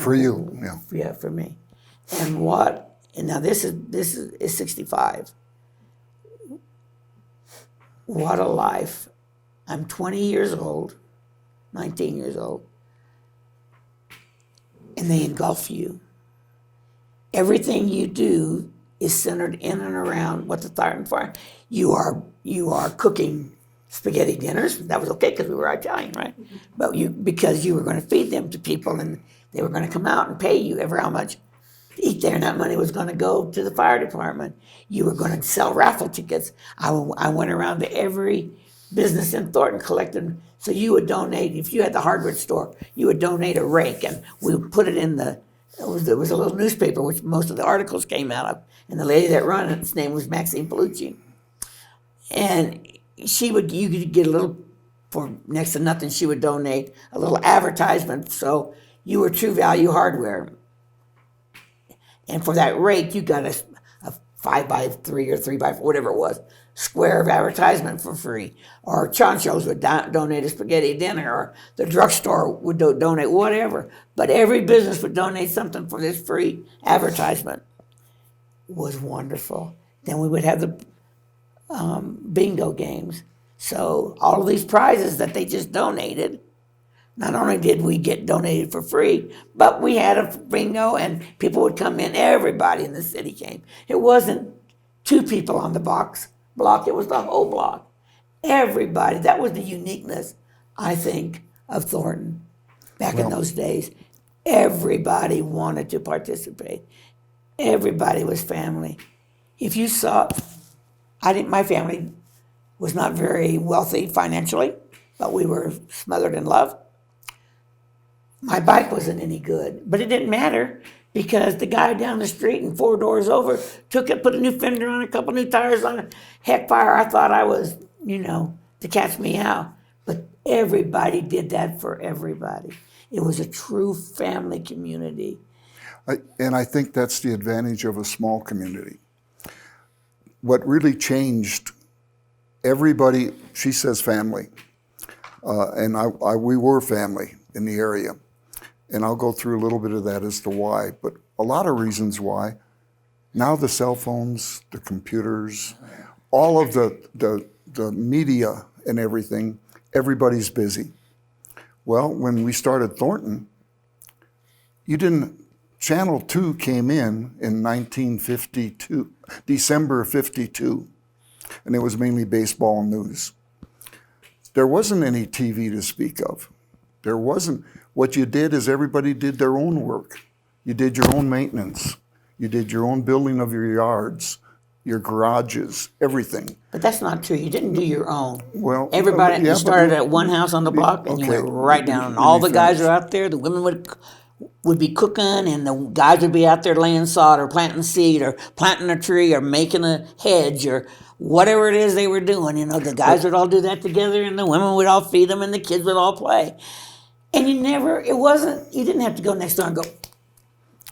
For you, yeah. Yeah, for me. And now this is 65. What a life. I'm 20 years old, 19 years old, and they engulf you. Everything you do is centered in and around what the Thornton Fire. You are cooking spaghetti dinners. That was okay because we were Italian, right? But because you were going to feed them to people, and they were going to come out and pay you ever how much to eat there, and that money was going to go to the fire department. You were going to sell raffle tickets. I went around to every business in Thornton collecting. So you would donate, if you had the hardware store, you would donate a rake, and we would put it in there was a little newspaper which most of the articles came out of, and the lady that ran it, its name was Maxine Palucci. And you could get a little, for next to nothing, she would donate a little advertisement, so you were True Value Hardware. And for that rate, you got a 5x3 or 3x4, whatever it was, square of advertisement for free. Or Chancho's would donate a spaghetti dinner, or the drugstore would donate whatever. But every business would donate something for this free advertisement. It was wonderful. Then we would have the bingo games. So all of these prizes that they just donated Not only did we get donated for free, but we had a bingo and people would come in. Everybody in the city came. It wasn't 2 people on the block, it was the whole block. Everybody. That was the uniqueness, I think, of Thornton back in those days. Everybody wanted to participate. Everybody was family. If you saw, my family was not very wealthy financially, but we were smothered in love. My bike wasn't any good, but it didn't matter because the guy down the street and 4 doors over took it, put a new fender on it, a couple new tires on it. Heck, fire, I thought I was, to catch me out. But everybody did that for everybody. It was a true family community. And I think that's the advantage of a small community. What really changed, everybody, she says family, and we were family in the area. And I'll go through a little bit of that as to why, but a lot of reasons why. Now the cell phones, the computers, all of the media and everything, everybody's busy. Well, when we started Thornton, Channel 2 came in 1952, December of 52, and it was mainly baseball and news. There wasn't any TV to speak of. There wasn't. What you did is everybody did their own work. You did your own maintenance. You did your own building of your yards, your garages, everything. But that's not true. You didn't do your own. Well, Everybody, you started at one house on the block and you went right down. And all the guys are out there. The women would be cooking and the guys would be out there laying sod or planting seed or planting a tree or making a hedge or whatever it is they were doing. The guys would all do that together and the women would all feed them and the kids would all play. And you didn't have to go next door and go,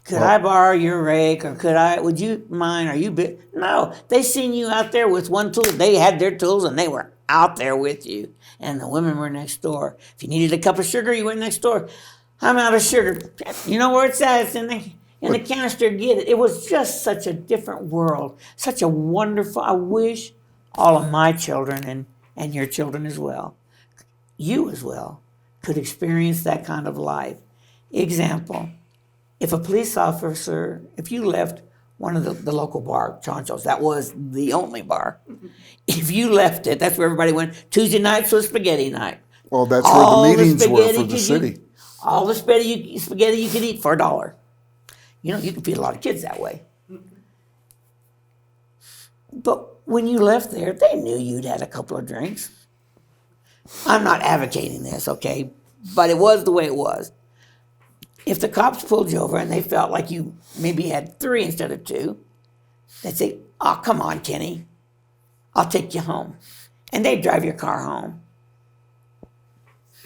could I borrow your rake or would you mind, are you big? No, they seen you out there with one tool. They had their tools and they were out there with you. And the women were next door. If you needed a cup of sugar, you went next door. I'm out of sugar. You know where it's at? It's in the canister. Get it. It was just such a different world. Such a wonderful. I wish all of my children and your children as well, you as well, could experience that kind of life. Example, if a police officer, if you left one of the local bar, Choncho's, that was the only bar. If you left it, that's where everybody went. Tuesday nights was spaghetti night. Well, that's where the meetings were for the city. All the spaghetti you could eat for $1. You can feed a lot of kids that way. But when you left there, they knew you'd had a couple of drinks. I'm not advocating this, okay? But it was the way it was. If the cops pulled you over and they felt like you maybe had 3 instead of 2, they'd say, oh, come on, Kenny. I'll take you home. And they'd drive your car home.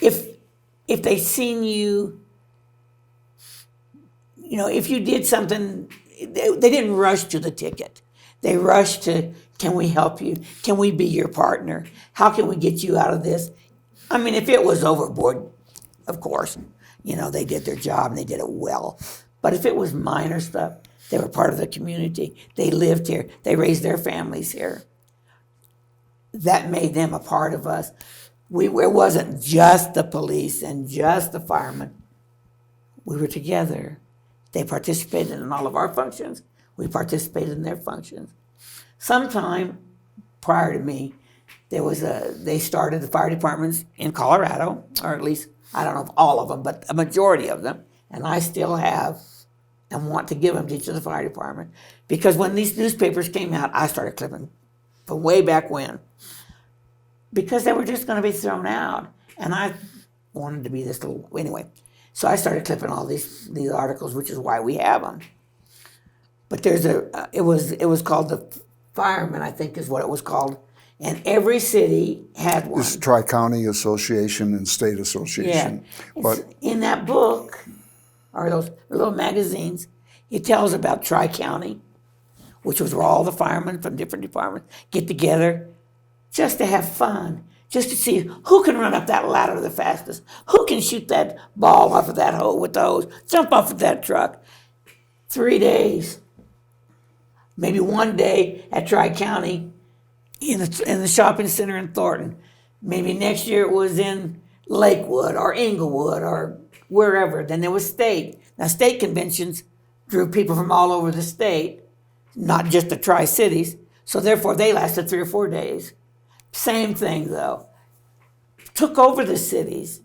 If they seen you, if you did something, they didn't rush to the ticket. They rushed to, can we help you? Can we be your partner? How can we get you out of this? I mean, if it was overboard, of course, they did their job and they did it well. But if it was minor stuff, they were part of the community. They lived here. They raised their families here. That made them a part of us. It wasn't just the police and just the firemen. We were together. They participated in all of our functions. We participated in their functions. Sometime prior to me, they started the fire departments in Colorado, or at least, I don't know if all of them, but a majority of them. And I still have and want to give them to each of the fire department. Because when these newspapers came out, I started clipping from way back when. Because they were just going to be thrown out. And I wanted to be this little, anyway. So I started clipping all these articles, which is why we have them. But it was called the Fireman, I think is what it was called. And every city had one. It's Tri-County Association and State Association. Yeah. But in that book, or those little magazines, it tells about Tri-County, which was where all the firemen from different departments get together just to have fun, just to see who can run up that ladder the fastest, who can shoot that ball off of that hole with the hose, jump off of that truck. 3 days. Maybe 1 day at Tri-County in the shopping center in Thornton. Maybe next year it was in Lakewood or Inglewood or wherever. Then there was state. Now, state conventions drew people from all over the state, not just the Tri-Cities. So therefore, they lasted 3 or 4 days. Same thing, though. Took over the cities,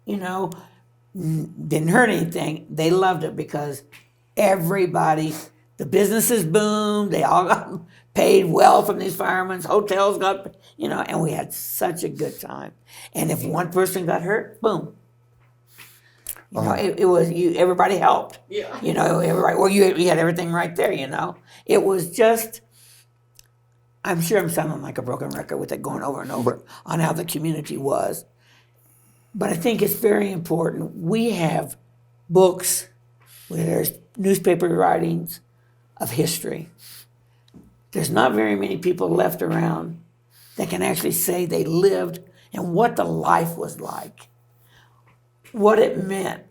you know, didn't hurt anything. They loved it because everybody, the businesses boomed. They all got paid well from these firemen. Hotels got, you know, and we had such a good time. And if one person got hurt, boom. You know, it was you. Everybody helped. Yeah. You know, everybody. Well, you had everything right there. You know, it was just. I'm sure I'm sounding like a broken record with it going over and over on how the community was. But I think it's very important. We have books, where there's newspaper writings of history. There's not very many people left around that can actually say they lived and what the life was like, what it meant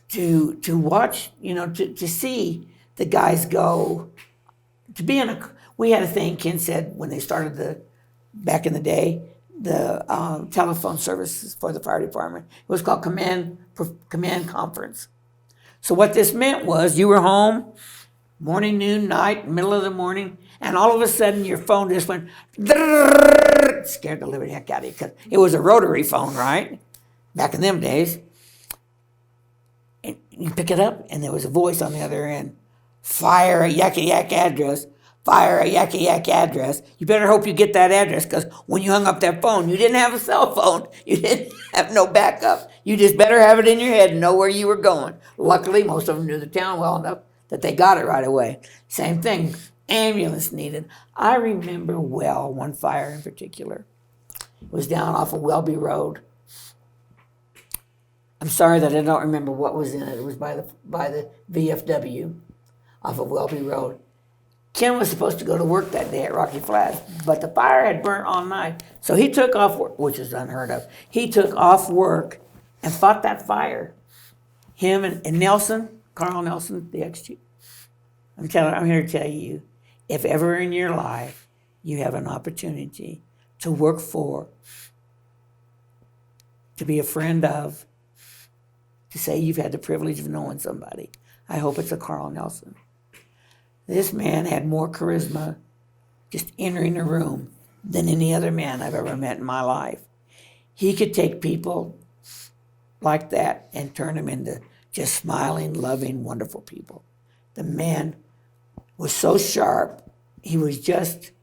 to watch, you know, to see the guys go, to be in a. We had a thing, Ken said, when they started back in the day, the telephone services for the fire department. It was called command conference. So what this meant was you were home, morning, noon, night, middle of the morning, and all of a sudden your phone just went, scared the living heck out of you, because it was a rotary phone, right? Back in them days. And you pick it up, and there was a voice on the other end. Fire a yakky yak address. Fire a yakky yak address. You better hope you get that address, because when you hung up that phone, you didn't have a cell phone. You didn't have no backup. You just better have it in your head and know where you were going. Luckily, most of them knew the town well enough that they got it right away. Same thing, ambulance needed. I remember well one fire in particular. It was down off of Welby Road. I'm sorry that I don't remember what was in it. It was by the VFW off of Welby Road. Ken was supposed to go to work that day at Rocky Flats, but the fire had burnt all night. So he took off work, which is unheard of. He took off work and fought that fire. Him and Nelson, Carl Nelson, the ex-chief. I'm here to tell you, if ever in your life you have an opportunity to work for, to be a friend of, to say you've had the privilege of knowing somebody, I hope it's a Carl Nelson. This man had more charisma just entering a room than any other man I've ever met in my life. He could take people like that and turn them into just smiling, loving, wonderful people. The man was so sharp. He just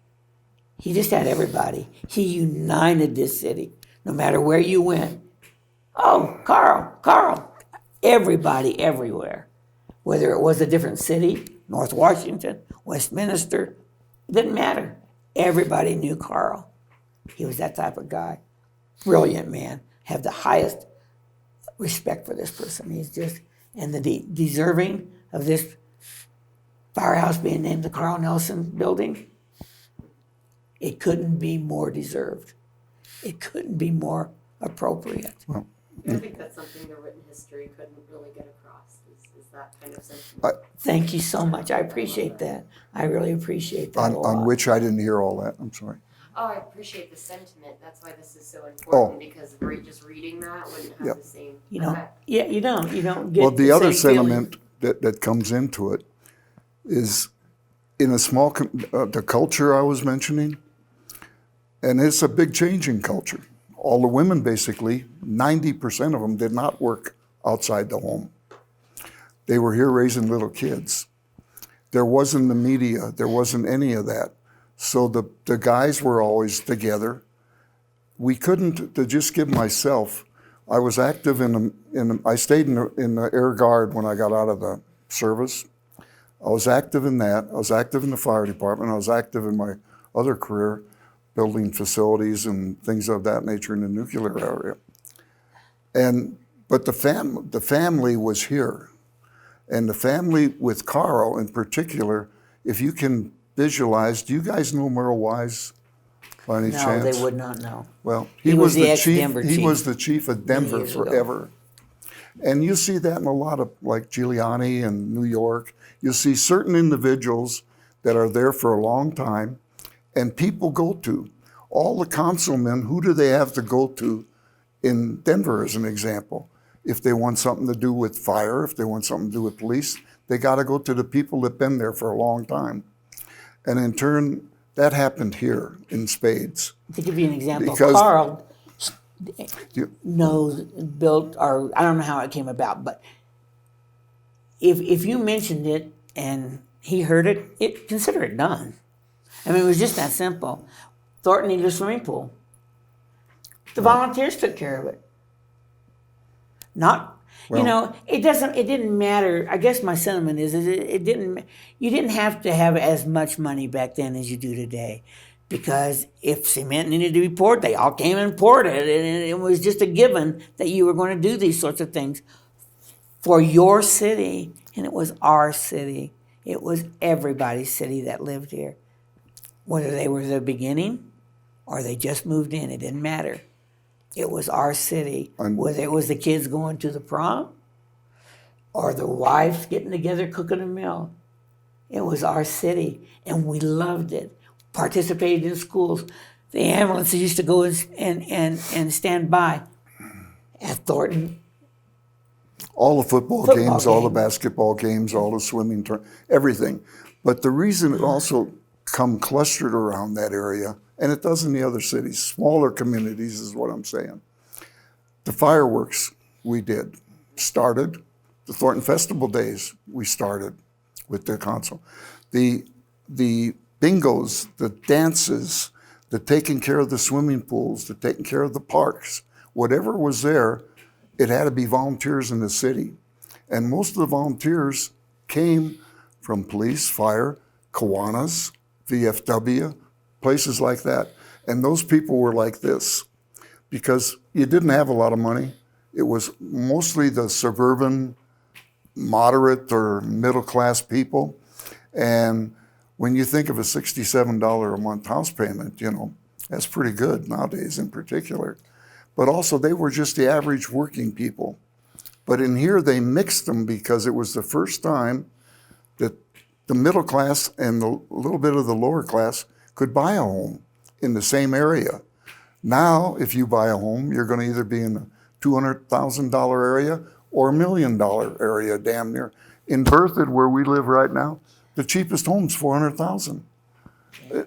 had everybody. He united this city, no matter where you went. Oh, Carl, everybody, everywhere. Whether it was a different city, North Washington, Westminster, it didn't matter. Everybody knew Carl. He was that type of guy. Brilliant man. Have the highest respect for this person. He's just, and the deserving of this firehouse being named the Carl Nelson Building, it couldn't be more deserved. It couldn't be more appropriate. Well, I think that's something the written history couldn't really get across, is that kind of sentiment. Thank you so much. I appreciate that. I really appreciate that a lot. On which I didn't hear all that. I'm sorry. Oh, I appreciate the sentiment. That's why this is so important, because just reading that wouldn't have the same effect. Yeah, you don't get Well, the the other same feeling. sentiment that comes into it is in a small, the culture I was mentioning, and it's a big change in culture. All the women, basically, 90% of them did not work outside the home. They were here raising little kids. There wasn't the media. There wasn't any of that. So the guys were always together. We couldn't, to just give myself, I was active I stayed in the Air Guard when I got out of the service. I was active in that. I was active in the fire department. I was active in my other career, building facilities and things of that nature in the nuclear area. But the family was here. And the family with Carl in particular, if you can visualize, do you guys know Merle Wise by any chance? No, they would not know. Well, He was the ex-Denver He chief was the chief of Denver years ago. forever. And you see that in a lot of, like Giuliani and New York. You see certain individuals that are there for a long time, and people go to. All the councilmen, who do they have to go to in Denver as an example. If they want something to do with fire, if they want something to do with police, they got to go to the people that've been there for a long time. And in turn, that happened here in spades. To give you an example, Because- Carl You- built, or I don't know how it came about, but if you mentioned it and he heard it, consider it done. I mean, it was just that simple. Thornton needed a swimming pool. The volunteers took care of it. It didn't matter. I guess my sentiment is you didn't have to have as much money back then as you do today. Because if cement needed to be poured, they all came and poured it. And it was just a given that you were going to do these sorts of things for your city. And it was our city. It was everybody's city that lived here. Whether they were the beginning or they just moved in, it didn't matter. It was our city. Whether it was the kids going to the prom or the wives getting together cooking a meal. It was our city, and we loved it. Participated in schools. The ambulances used to go and stand by at Thornton. All the football games, all the basketball games, all the swimming, everything. But the reason it also come clustered around that area, and it does in the other cities, smaller communities is what I'm saying. The fireworks we started. The Thornton Festival days we started with the council. The bingos, the dances, the taking care of the swimming pools, the taking care of the parks, whatever was there, it had to be volunteers in the city. And most of the volunteers came from police, fire, Kiwanis, VFW, places like that. And those people were like this because you didn't have a lot of money. It was mostly the suburban, moderate or middle class people. And when you think of a $67 a month house payment, that's pretty good nowadays in particular. But also they were just the average working people. But in here they mixed them because it was the first time that the middle class and a little bit of the lower class could buy a home in the same area. Now, if you buy a home, you're going to either be in a $200,000 area or $1 million area, damn near. In Berthoud, where we live right now, the cheapest home's $400,000.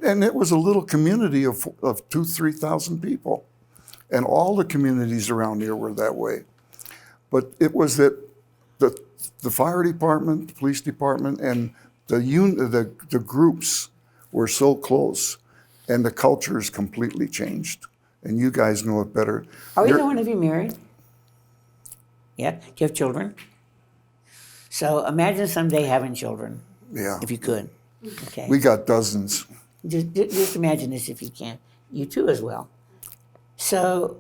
And it was a little community of 2,000-3,000 people. And all the communities around here were that way. But it was that the fire department, the police department, and the groups were so close, and the cultures completely changed. And you guys know it better. Are either one of you married? Yeah? Do you have children? So imagine someday having children. Yeah. If you could. Okay. We got dozens. Just imagine this if you can. You too as well. So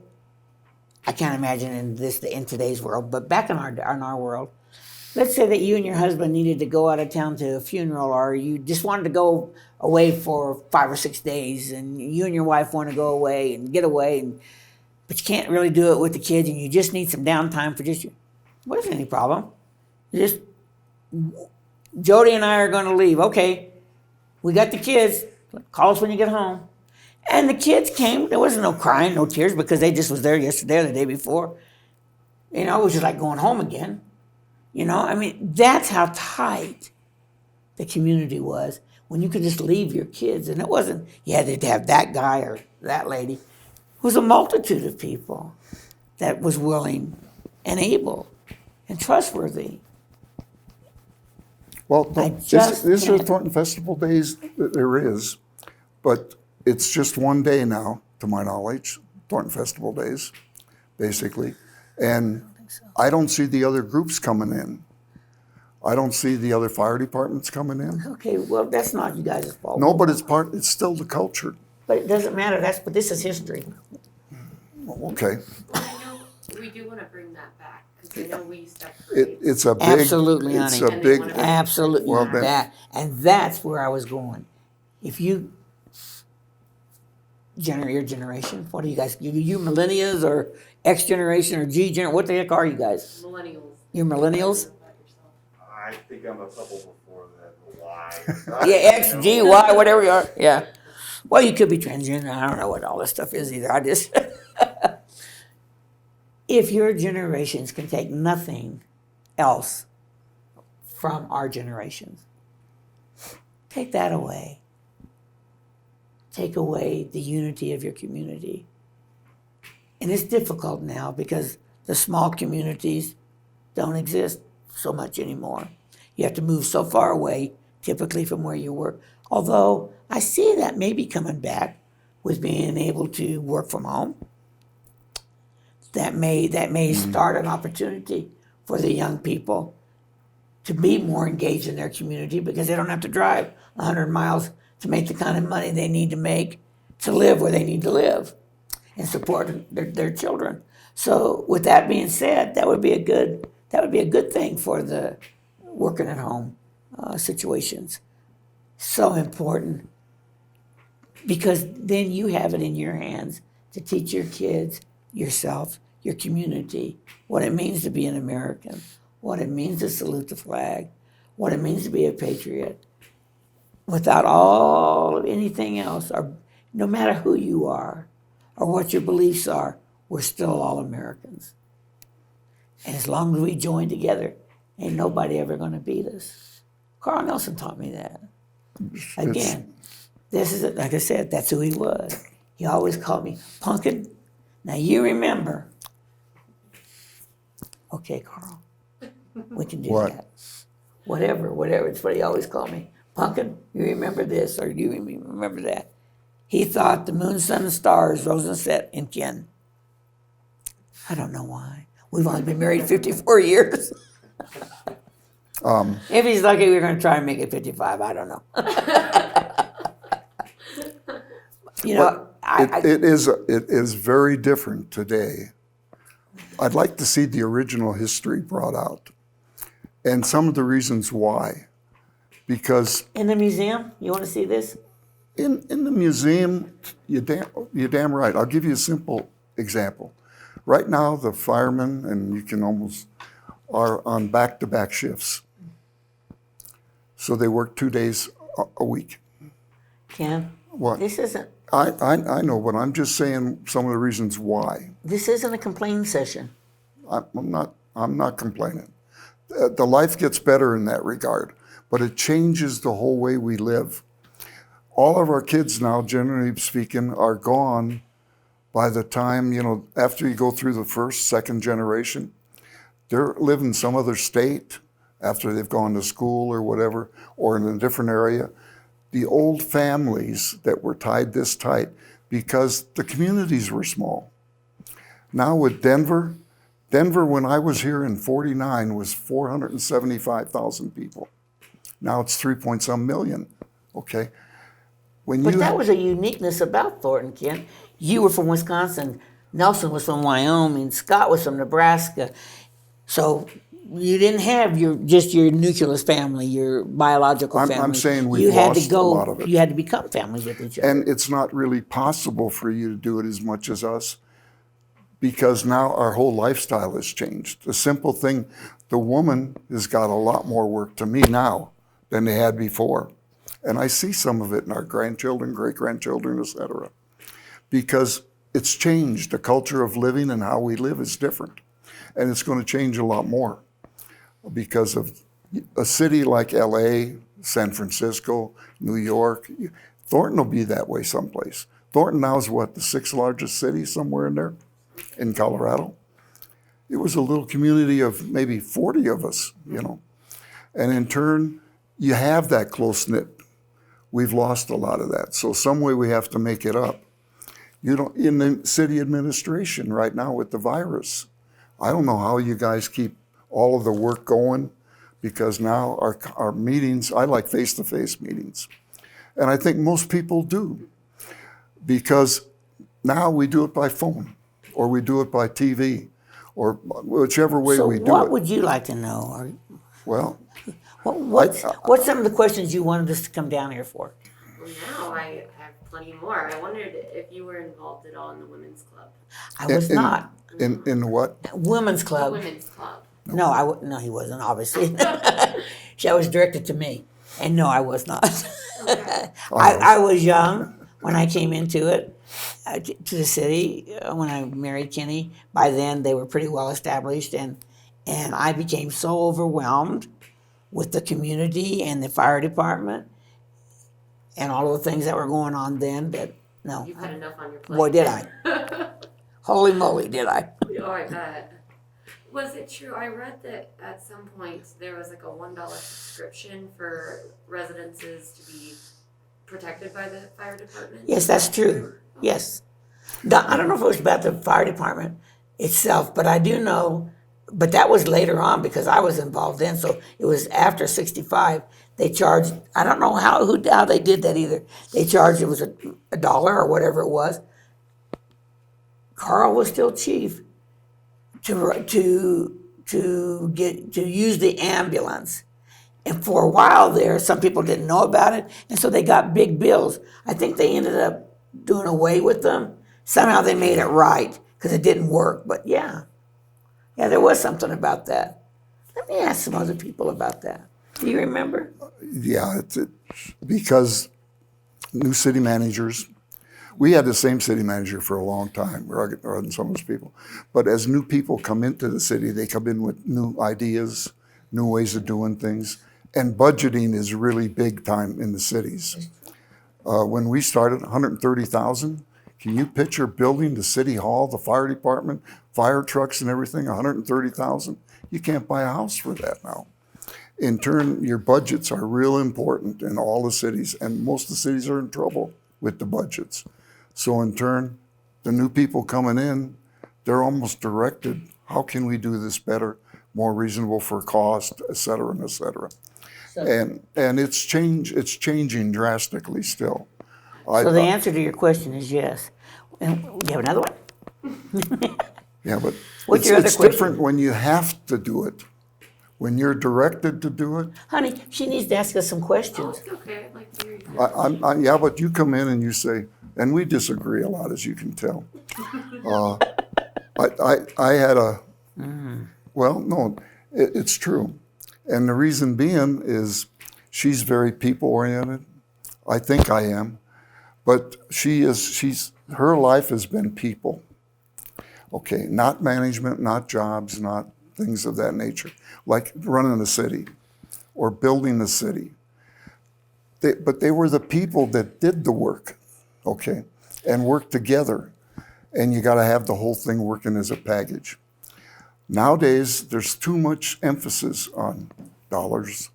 I can't imagine in today's world, but back in our world, let's say that you and your husband needed to go out of town to a funeral, or you just wanted to go away for 5 or 6 days, and you and your wife want to go away and get away, but you can't really do it with the kids, and you just need some downtime for just you. What is any problem? Just Jody and I are going to leave. Okay, we got the kids. Call us when you get home. And the kids came. There wasn't no crying, no tears, because they just was there yesterday or the day before. It was just like going home again. That's how tight the community was when you could just leave your kids. And it wasn't, you had to have that guy or that lady. It was a multitude of people that was willing and able and trustworthy. Well, these are Thornton Festival days that there is, but it's just one day now, to my knowledge, Thornton Festival days, basically. And I don't see the other groups coming in. I don't see the other fire departments coming in. Okay, well, that's not you guys' fault. No, but it's still the culture. But it doesn't matter. But this is history. Okay. We do want to bring that back because I know we used to create. It's a big. Absolutely, it's honey. a big. Absolutely. Well, and that's where I was going. If you your generation, what are you guys? You millennials or X generation or G generation? What the heck are you guys? Millennials. You're millennials? I think I'm a couple before that. Y. Yeah, X, G, Y, whatever you are. Yeah. Well, you could be transgender. I don't know what all this stuff is either. I just. if your generations can take nothing else from our generations, take that away. Take away the unity of your community. And it's difficult now because the small communities don't exist so much anymore. You have to move so far away, typically from where you were. Although I see that maybe coming back with being able to work from home. That may start an opportunity for the young people to be more engaged in their community because they don't have to drive 100 miles to make the kind of money they need to make to live where they need to live and support their children. So with that being said, that would be a good thing for the working at home situations. So important because then you have it in your hands to teach your kids, yourself, your community, what it means to be an American, what it means to salute the flag, what it means to be a patriot. Without all of anything else, or no matter who you are or what your beliefs are, we're still all Americans. And as long as we join together, ain't nobody ever going to beat us. Carl Nelson taught me that. Again, this is, like I said, that's who he was. He always called me Punkin. Now you remember. Okay, Carl, we can do that. Whatever, it's what he always called me. Punkin, you remember this, or you remember that. He thought the moon, sun, and stars rose and set in Ken. I don't know why. We've only been married 54 years. If he's lucky, we're going to try and make it 55. I don't know. You know, it is very different today. I'd like to see the original history brought out and some of the reasons why. Because in the museum, you want to see this? In the museum, you're damn right. I'll give you a simple example. Right now, the firemen, and you can almost, are on back-to-back shifts. So they work 2 days a week. Ken, What? This isn't. I know, but I'm just saying some of the reasons why. This isn't a complaining session. I'm not complaining. The life gets better in that regard, but it changes the whole way we live. All of our kids now, generally speaking, are gone by the time, after you go through the first, second generation. They're living some other state after they've gone to school or whatever, or in a different area. The old families that were tied this tight because the communities were small. Now with Denver, when I was here in 49, was 475,000 people. Now it's 3-point-some million, okay? But that was a uniqueness about Thornton, Ken. You were from Wisconsin. Nelson was from Wyoming. Scott was from Nebraska. So you didn't have just your nucleus family, your biological family. I'm saying we've lost a lot of it. You had to become families with each other. And it's not really possible for you to do it as much as us because now our whole lifestyle has changed. The simple thing, the woman has got a lot more work to me now than they had before. And I see some of it in our grandchildren, great-grandchildren, et cetera. Because it's changed. The culture of living and how we live is different. And it's going to change a lot more because of a city like LA, San Francisco, New York. Thornton will be that way someplace. Thornton now is what, the 6th largest city somewhere in there in Colorado? It was a little community of maybe 40 of us, And in turn, you have that close-knit. We've lost a lot of that. So some way we have to make it up. In the city administration right now with the virus, I don't know how you guys keep all of the work going because now our meetings, I like face-to-face meetings. And I think most people do because now we do it by phone or we do it by TV or whichever way we do it. So what would you like to know? Well, what's some of the questions you wanted us to come down here for? Well, now I have plenty more. I wondered if you were involved at all in the women's club. I was not. In what? Women's The club. women's club. No, he wasn't, obviously. That was directed to me. And no, I was not. Okay. I was young, when I came into it, to the city, when I married Kenny, by then they were pretty well established, and I became so overwhelmed with the community and the fire department and all of the things that were going on then that, no. You've had enough on your plate. Boy, did I. Holy moly, did I. Oh, I bet. Was it true? I read that at some point there was like a $1 subscription for residences to be protected by the fire department. Yes, that's true. Yes. I don't know if it was about the fire department itself, but I do know, but that was later on because I was involved then, so it was after 65. They charged, I don't know how they did that either. They charged, it was a dollar or whatever it was. Carl was still chief to use the ambulance. And for a while there, some people didn't know about it, and so they got big bills. I think they ended up doing away with them. Somehow they made it right because it didn't work. But yeah, there was something about that. Let me ask some other people about that. Do you remember? Yeah, because new city managers, we had the same city manager for a long time, rather than some of those people. But as new people come into the city, they come in with new ideas, new ways of doing things. And budgeting is really big time in the cities. When we started, 130,000. Can you picture building the city hall, the fire department, fire trucks and everything, 130,000? You can't buy a house for that now. In turn, your budgets are real important in all the cities, and most of the cities are in trouble with the budgets. So in turn, the new people coming in, they're almost directed, how can we do this better, more reasonable for cost, et cetera, and et cetera. And it's changing drastically still. So the answer to your question is yes. And you have another one? Yeah, but What's your other it's question? different when you have to do it. When you're directed to do it, Honey, she needs to ask us some Oh, questions. it's okay. I'd like to hear you. yeah, but you come in and you say, and we disagree a lot, as you can tell. I had a, well, no, it's true. And the reason being is she's very people-oriented. I think I am. But her life has been people. Okay, not management, not jobs, not things of that nature, like running a city or building a city. But they were the people that did the work, okay, and worked together. And you got to have the whole thing working as a package. Nowadays, there's too much emphasis on dollars,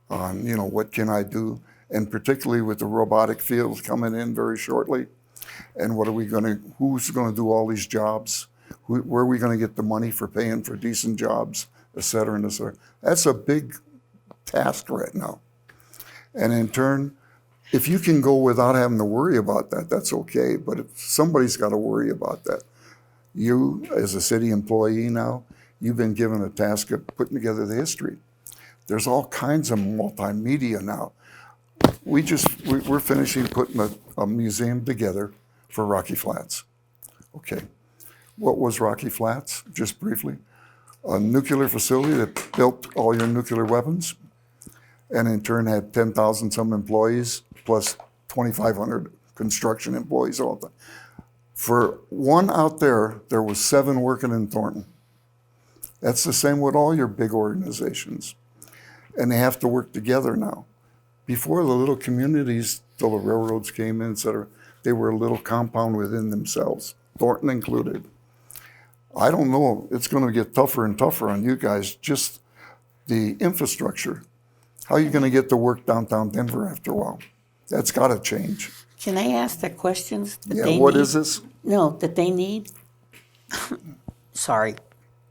on, what can I do? And particularly with the robotic field coming in very shortly. And who's going to do all these jobs? Where are we going to get the money for paying for decent jobs, et cetera, and et cetera? That's a big task right now. And in turn, if you can go without having to worry about that, that's okay. But if somebody's got to worry about that. You, as a city employee now, you've been given a task of putting together the history. There's all kinds of multimedia now. We're finishing putting a museum together for Rocky Flats. Okay. What was Rocky Flats, just briefly? A nuclear facility that built all your nuclear weapons and in turn had 10,000 some employees plus 2,500 construction employees all the time. For one out there was 7 working in Thornton. That's the same with all your big organizations. And they have to work together now. Before the little communities, till the railroads came in, et cetera, they were a little compound within themselves, Thornton included. I don't know, it's going to get tougher and tougher on you guys, just the infrastructure. How are you going to get to work downtown Denver after a while? That's got to change. Can I ask the questions that Yeah, they what need? is this? No, that they need? Sorry.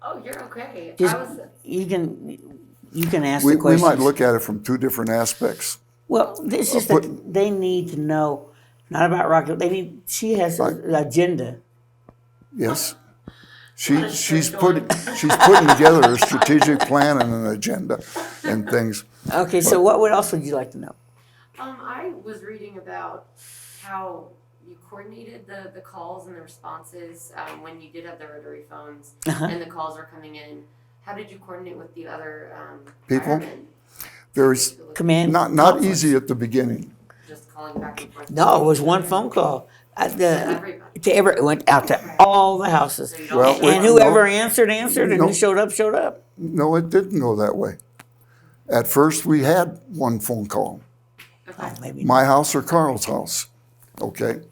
Oh, you're okay. Just, I was. you can ask We the questions. might look at it from 2 different aspects. Well, it's just that they need to know, not about Rocky. She has an agenda. Yes. She's putting together a strategic plan and an agenda and things. Okay, so what else would you like to know? I was reading about how you coordinated the calls and the responses when you did have the rotary phones and the calls were coming in. How did you coordinate with the other People? firemen? There's Command not conference. easy at the beginning. just calling back and forth? No, it was one phone call. Everybody. It went out to all the houses. So you don't Well, think And no. whoever answered, and No. who showed up, showed up. No, it didn't go that way. At first, we had one phone call, Oh, maybe my house or Carl's house. Okay,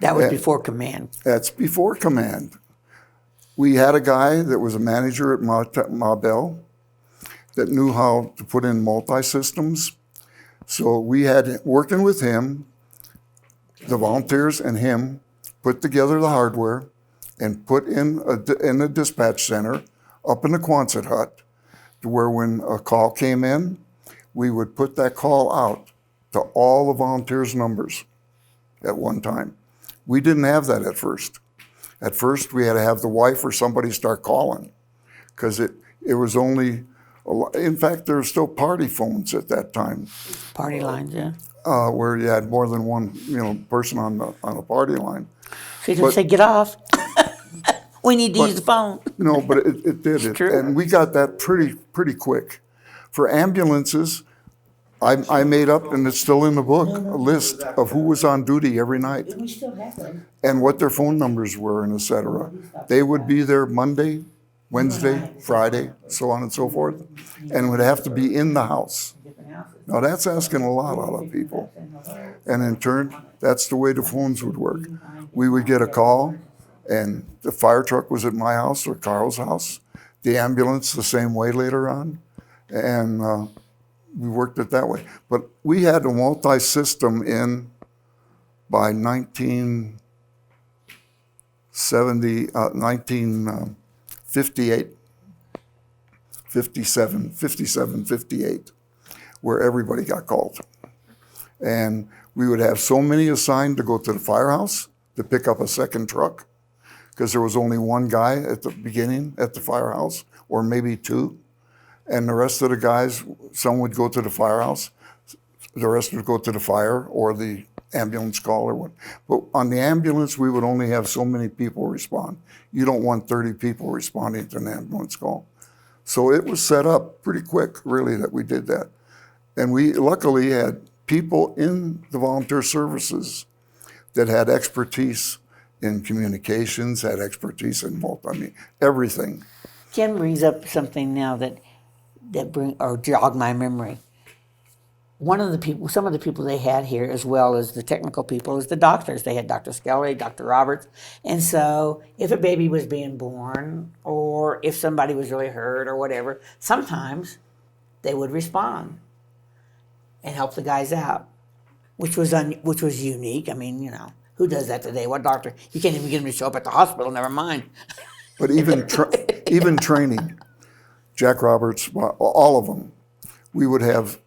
that was before command. that's before command. We had a guy that was a manager at Ma Bell that knew how to put in multi-systems. So we had, working with him, the volunteers and him, put together the hardware and put in a dispatch center up in the Quonset hut, to where when a call came in, we would put that call out to all the volunteers' numbers at one time. We didn't have that at first. At first, we had to have the wife or somebody start calling, because it was only, in fact, there were still party phones at that time, Party lines, yeah. where you had more than one, person on a party line. So you just say, get off. We need to use the phone. No, but it did. true. And we got that pretty quick. For ambulances, I made up, and it's still in the book, a list of who was on duty every night We still have them. and what their phone numbers were and et cetera. They would be there Monday, Wednesday, Friday, so on and so forth, and would have to be in the house. Now, that's asking a lot out of people. And in turn, that's the way the phones would work. We would get a call, and the fire truck was at my house or Carl's house. The ambulance the same way later on. And we worked it that way. But we had a multi-system in by 1958, 58, where everybody got called. And we would have so many assigned to go to the firehouse to pick up a second truck, because there was only one guy at the beginning at the firehouse, or maybe two. And the rest of the guys, some would go to the firehouse, the rest would go to the fire or the ambulance call or what. But on the ambulance, we would only have so many people respond. You don't want 30 people responding to an ambulance call. So it was set up pretty quick, really, that we did that. And we luckily had people in the volunteer services that had expertise in communications, had expertise in everything. Ken brings up something now that jog my memory. Some of the people they had here, as well as the technical people, is the doctors. They had Dr. Skelly, Dr. Roberts. And so if a baby was being born, or if somebody was really hurt or whatever, sometimes they would respond and help the guys out, which was unique. I mean, who does that today? What doctor? You can't even get them to show up at the hospital, never mind. But even training, Jack Roberts, all of them, we would have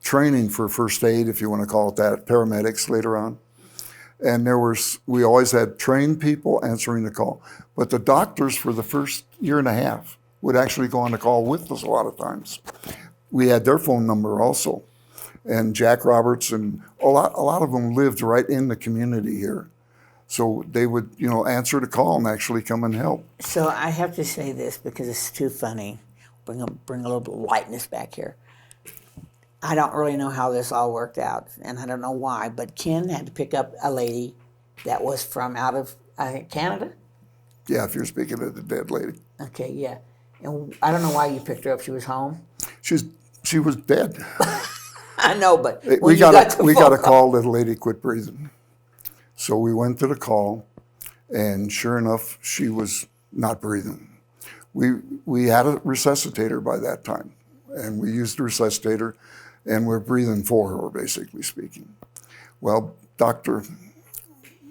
training for first aid, if you want to call it that, paramedics later on. And we always had trained people answering the call. But the doctors for the first year and a half would actually go on the call with us a lot of times. We had their phone number also. And Jack Roberts and a lot of them lived right in the community here. So they would, answer the call and actually come and help. So I have to say this because it's too funny. Bring a little bit of lightness back here. I don't really know how this all worked out, and I don't know why, but Ken had to pick up a lady that was from out of, I think, Canada? Yeah, if you're speaking of the dead lady. Okay, yeah. And I don't know why you picked her up. She was home? She was dead. I know, but when We you got a phone call that the lady quit breathing. So we went to the call, and sure enough, she was not breathing. We had a resuscitator by that time, and we used the resuscitator, and we're breathing for her, basically speaking. Well,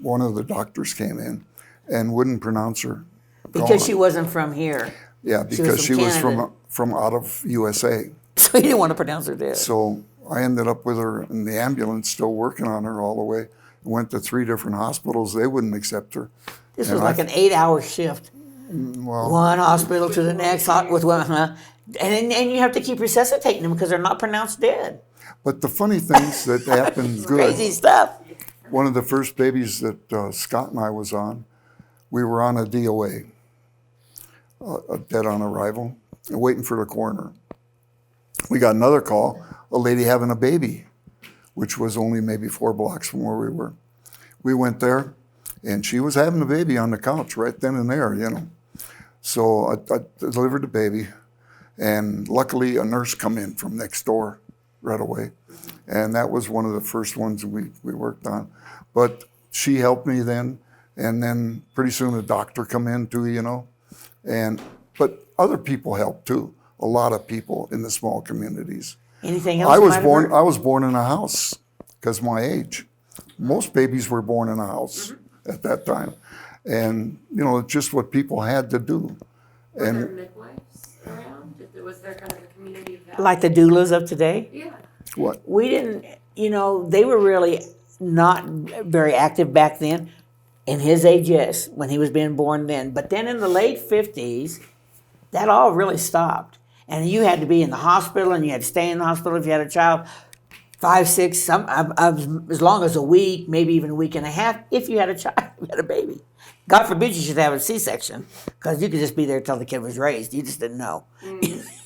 one of the doctors came in and wouldn't pronounce her because gone. she wasn't from here. Yeah, because she was Canada. from out of USA. So he didn't want to pronounce her dead. So I ended up with her in the ambulance, still working on her all the way. Went to 3 different hospitals. They wouldn't accept her. This And was like an 8-hour shift. Well, One hospital to the next, with one, and you have to keep resuscitating them because they're not pronounced dead. but the funny things that happened Crazy good. stuff. One of the first babies that Scott and I was on, we were on a DOA, a dead on arrival, waiting for the coroner. We got another call, a lady having a baby which was only maybe 4 blocks from where we were. We went there, and she was having the baby on the couch right then and there, you know. So I delivered the baby, and luckily a nurse come in from next door right away. And that was one of the first ones we worked on. But she helped me then, and then pretty soon a doctor come in too, you know. But other people helped too, a lot of people in the small communities. Anything else? I you was might have born. heard? I was born in a house because my age. Most babies were born in a house at that time, and you know, just what people had to do. Were there And midwives around? Was there kind of a community of that? Like the doulas of today? Yeah. what? We didn't, you know, they were really not very active back then. In his age, yes, when he was being born then. But then in the late 50s, that all really stopped. And you had to be in the hospital, and you had to stay in the hospital if you had a child 5, 6, as long as a week, maybe even a week and a half, if you had a child, you had a baby. God forbid you should have a C-section, because you could just be there till the kid was raised. You just didn't know.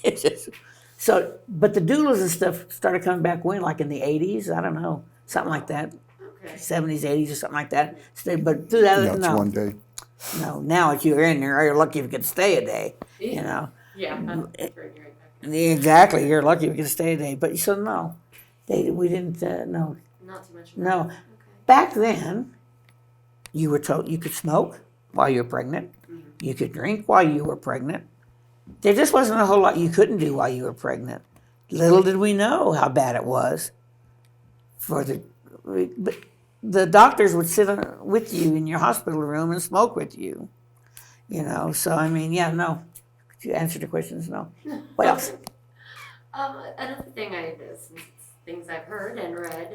It's just, so, but the doulas and stuff started coming back when, like in the 80s? I don't know, something like that. Okay. 70s, 80s, or something like that. But through that, That's no. one day. No, now if you're in there, you're lucky if you could stay a day, you know. Yeah. That's right, you're right back. Exactly, you're lucky if you could stay a day. But so no, we didn't, no. Not too much. No. Okay. Back then, you were told you could smoke while you were pregnant. You could drink while you were pregnant. There just wasn't a whole lot you couldn't do while you were pregnant. Little did we know how bad it was. But the doctors would sit with you in your hospital room and smoke with you. You know, so I mean, yeah, no. To answer the questions, no. What else? Another thing since it's things I've heard and read,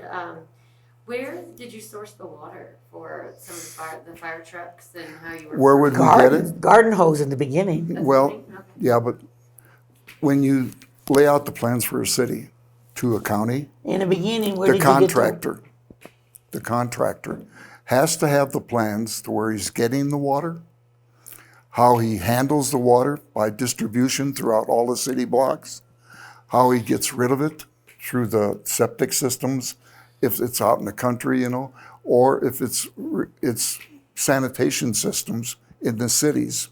where did you source the water for some of the fire trucks and how you were? Where would we get it? Garden hose in the beginning. That's Well, the thing? Okay. yeah, but when you lay out the plans for a city to a county, In the beginning, where the did you get the contractor has to have the plans to where he's getting the water, how he handles the water by distribution throughout all the city blocks, how he gets rid of it through the septic systems, if it's out in the country, you know, or if it's sanitation systems in the cities.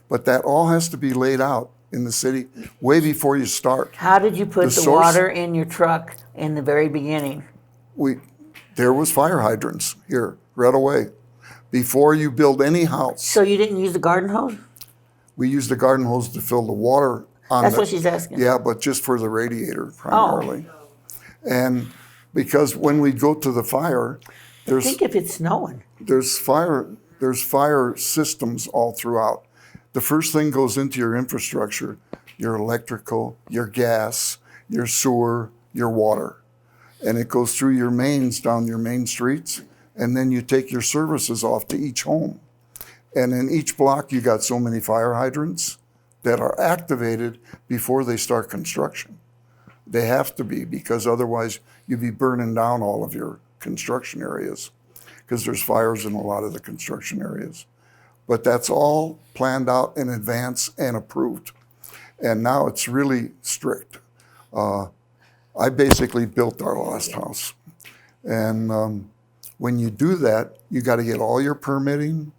But that all has to be laid out in the city way before you start. How did you put the source- water in your truck in the very beginning? There was fire hydrants here right away. Before you build any house, So you didn't use the garden hose? we used the garden hose to fill the water on That's the, what she's asking. yeah, but just for the radiator primarily. And because when we go to the fire, I think if it's snowing. there's fire systems all throughout. The first thing goes into your infrastructure, your electrical, your gas, your sewer, your water. And it goes through your mains down your main streets, and then you take your services off to each home. And in each block, you got so many fire hydrants that are activated before they start construction. They have to be, because otherwise you'd be burning down all of your construction areas, because there's fires in a lot of the construction areas. But that's all planned out in advance and approved. And now it's really strict. I basically built our last house. And when you do that, you got to get all your permitting.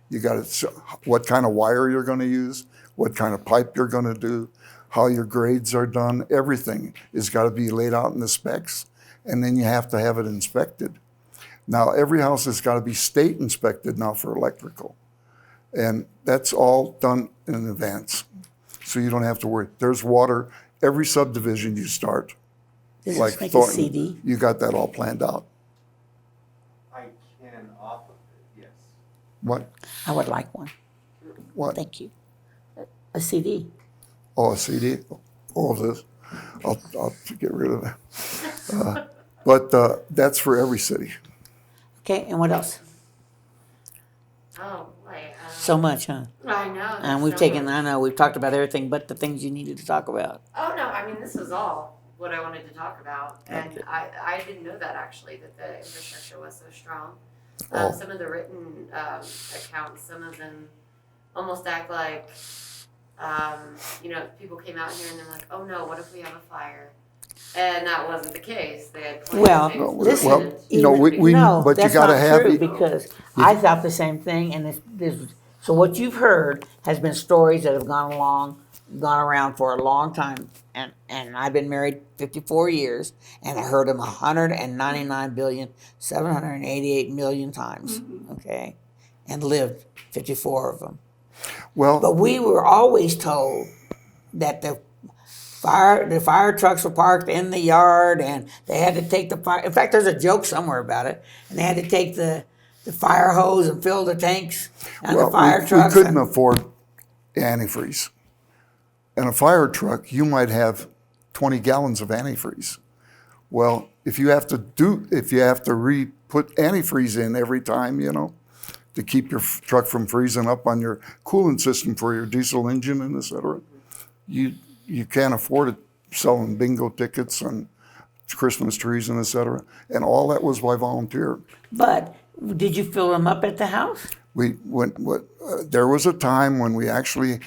You got to, what kind of wire you're going to use, what kind of pipe you're going to do, how your grades are done. Everything has got to be laid out in the specs, and then you have to have it inspected. Now, every house has got to be state inspected now for electrical. And that's all done in advance. So you don't have to worry. There's water every subdivision you start. Does Like this make a Thornton, CD? you got that all planned out. I can off of it, yes. What? I would like one. What? Thank you. A CD. Oh, a CD? All of this. I'll get rid of that. But that's for every city. Okay, and what else? Oh, boy. So much, huh? I know. And we've I know, we've talked about everything but the things you needed to talk about. Oh, no, I mean, this is all what I wanted to talk about. And Okay. I didn't know that, actually, that the infrastructure was so strong. Oh. Some of the written accounts, some of them almost act like, people came out here and they're like, oh, no, what if we have a fire? And that wasn't the case. They had plenty Well, of things this- planned. well, you know, we No, but you that's gotta not have true it. because I thought the same thing, and so what you've heard has been stories that have gone around for a long time, and I've been married 54 years, and I heard them 199,788,000,000 times, okay, and lived 54 of them. Well, But we were always told that the fire trucks were parked in the yard, and they had to take the fire. In fact, there's a joke somewhere about it, and they had to take the fire hose and fill the tanks on the fire we trucks. couldn't afford antifreeze. In a fire truck, you might have 20 gallons of antifreeze. Well, if you have to put antifreeze in every time, you know, to keep your truck from freezing up on your coolant system for your diesel engine and et cetera, you can't afford it selling bingo tickets and Christmas trees and et cetera. And all that was by volunteer. But did you fill them up at the house? There was a time when we actually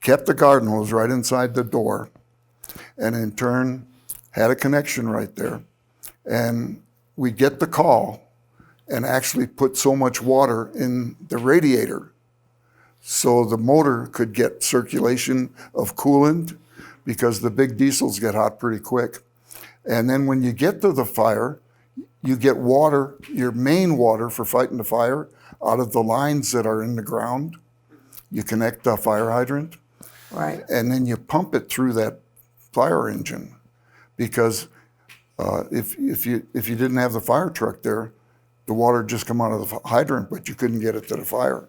kept the garden hose right inside the door, and in turn had a connection right there. And we get the call and actually put so much water in the radiator so the motor could get circulation of coolant, because the big diesels get hot pretty quick. And then when you get to the fire, you get water, your main water for fighting the fire, out of the lines that are in the ground. You connect a fire hydrant, Right. and then you pump it through that fire engine. Because if you didn't have the fire truck there, the water would just come out of the hydrant, but you couldn't get it to the fire.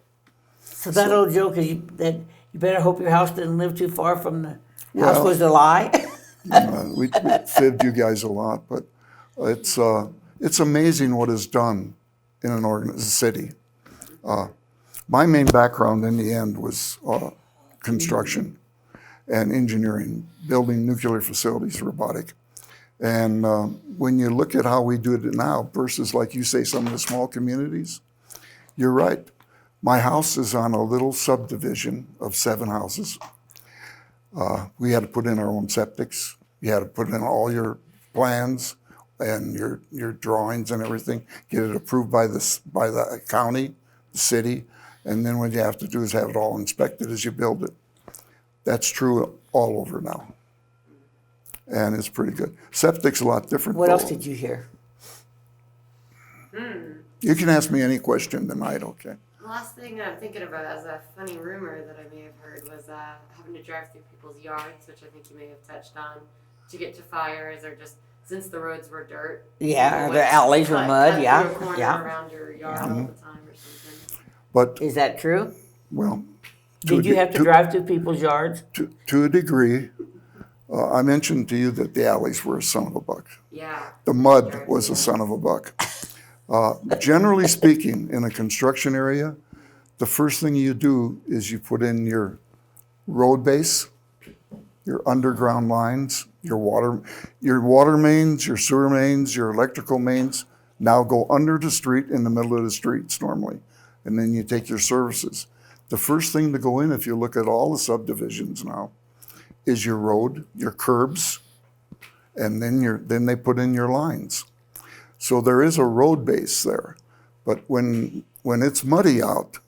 So that old joke is that you better hope your house didn't live too far from the house Well- was a lie. We fibbed you guys a lot, but it's amazing what is done in a city. My main background in the end was construction and engineering, building nuclear facilities, robotic. And when you look at how we do it now versus, like you say, some of the small communities, you're right. My house is on a little subdivision of 7 houses. We had to put in our own septics. You had to put in all your plans and your drawings and everything, get it approved by the county, the city, and then what you have to do is have it all inspected as you build it. That's true all over now. And it's pretty good. Septic's a lot different. What though. else did you hear? You can ask me any question tonight, okay? The last thing I'm thinking about as a funny rumor that I may have heard was having to drive through people's yards, which I think you may have touched on, to get to fires, or just since the roads were dirt. Yeah, people the would alleys were cut mud. Yeah, through a corner yeah. around your yard all the time or something. But, Is that true? well, Did you have to drive through people's yards? to a degree, I mentioned to you that the alleys were a son of a buck. Yeah. The mud was a son of a buck. Generally speaking, in a construction area, the first thing you do is you put in your road base, your underground lines, your water mains, your sewer mains, your electrical mains now go under the street, in the middle of the streets normally, and then you take your services. The first thing to go in, if you look at all the subdivisions now, is your road, your curbs, and then they put in your lines. So there is a road base there, but when it's muddy out,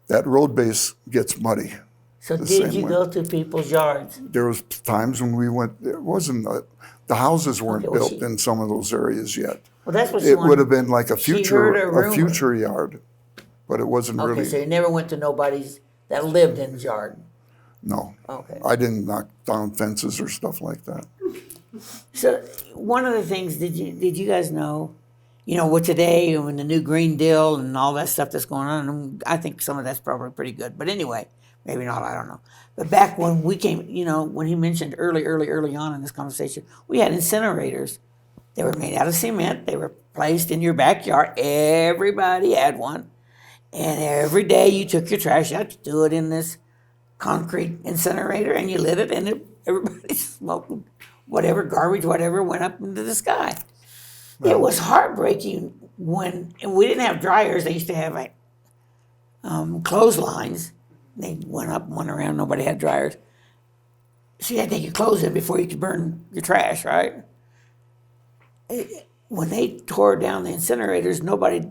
that road base gets muddy. So The did same you way. go to people's yards? There was times when we went. It wasn't the houses weren't Okay, well, built in some of those areas yet. Well, that's what she It wanted. would have been like a She heard future a rumor. yard, but it wasn't Okay, really. so you never went to nobody's that lived in his yard. No, Okay. I didn't knock down fences or stuff like that. So one of the things did you guys know? You know, with today and the new Green Deal and all that stuff that's going on, and I think some of that's probably pretty good. But anyway, maybe not. I don't know. But back when we came, you know, when he mentioned early on in this conversation, we had incinerators. They were made out of cement. They were placed in your backyard. Everybody had one, and every day you took your trash out, you threw it in this concrete incinerator, and you lit it, and everybody smoked whatever garbage, whatever went up into the sky. It was heartbreaking when and we didn't have dryers. They used to have like clotheslines. They went up and went around. Nobody had dryers. So you had to take your clothes in before you could burn your trash, right? when they tore down the incinerators, nobody,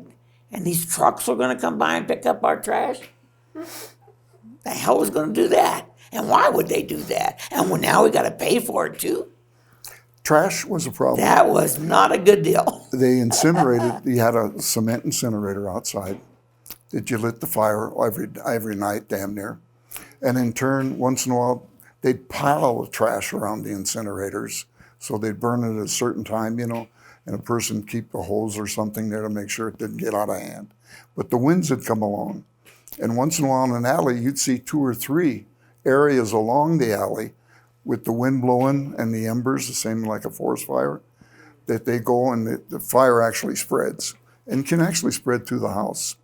and these trucks were going to come by and pick up our trash. The hell was going to do that? And why would they do that? And now we got to pay for it too. Trash was a problem. That was not a good deal. They incinerated. You had a cement incinerator outside that you lit the fire every night, damn near. And in turn, once in a while, they'd pile the trash around the incinerators. So they'd burn it at a certain time, and a person keep a hose or something there to make sure it didn't get out of hand. But the winds had come along. And once in a while in an alley, you'd see 2 or 3 areas along the alley with the wind blowing and the embers, the same like a forest fire, that they go and the fire actually spreads and can actually spread through the house.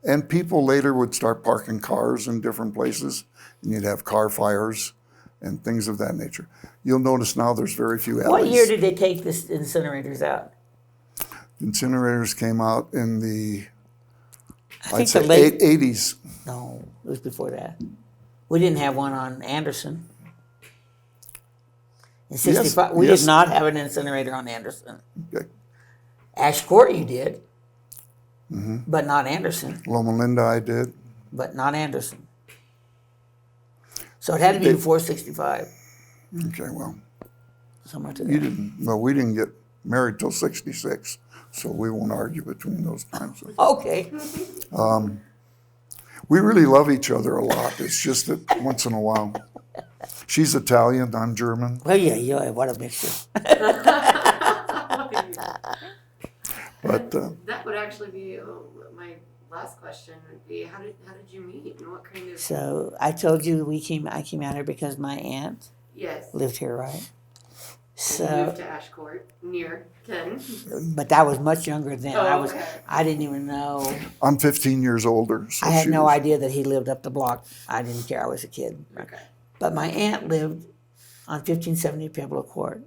And people later would start parking cars in different places, and you'd have car fires and things of that nature. You'll notice now there's very few alleys. What year did they take the incinerators out? Incinerators came out in the, I I'd think say, the late 80s. No, it was before that. We didn't have one on Anderson. In 65, we yes. did not have an incinerator on Anderson. Okay. Ash Court you did, but not Anderson, Loma Linda I did. but not Anderson. So it had to be before 65, Okay, well, somewhere to you there. didn't, well, we didn't get married till 66, so we won't argue between those times. Okay. We really love each other a lot. It's just that once in a while. She's Italian, I'm German. Well, yeah, what a mixture. But That would actually be my last question. Would be how did you meet and what kind of? So I told you I came out here because my aunt Yes. lived here, right? You So, moved to Ash Court near Ken. but that was much younger then. Oh, okay. I didn't even know. I'm 15 years older. So I had she no was- idea that he lived up the block. I didn't care. I was a kid. Okay. But my aunt lived on 1570 Pueblo Court.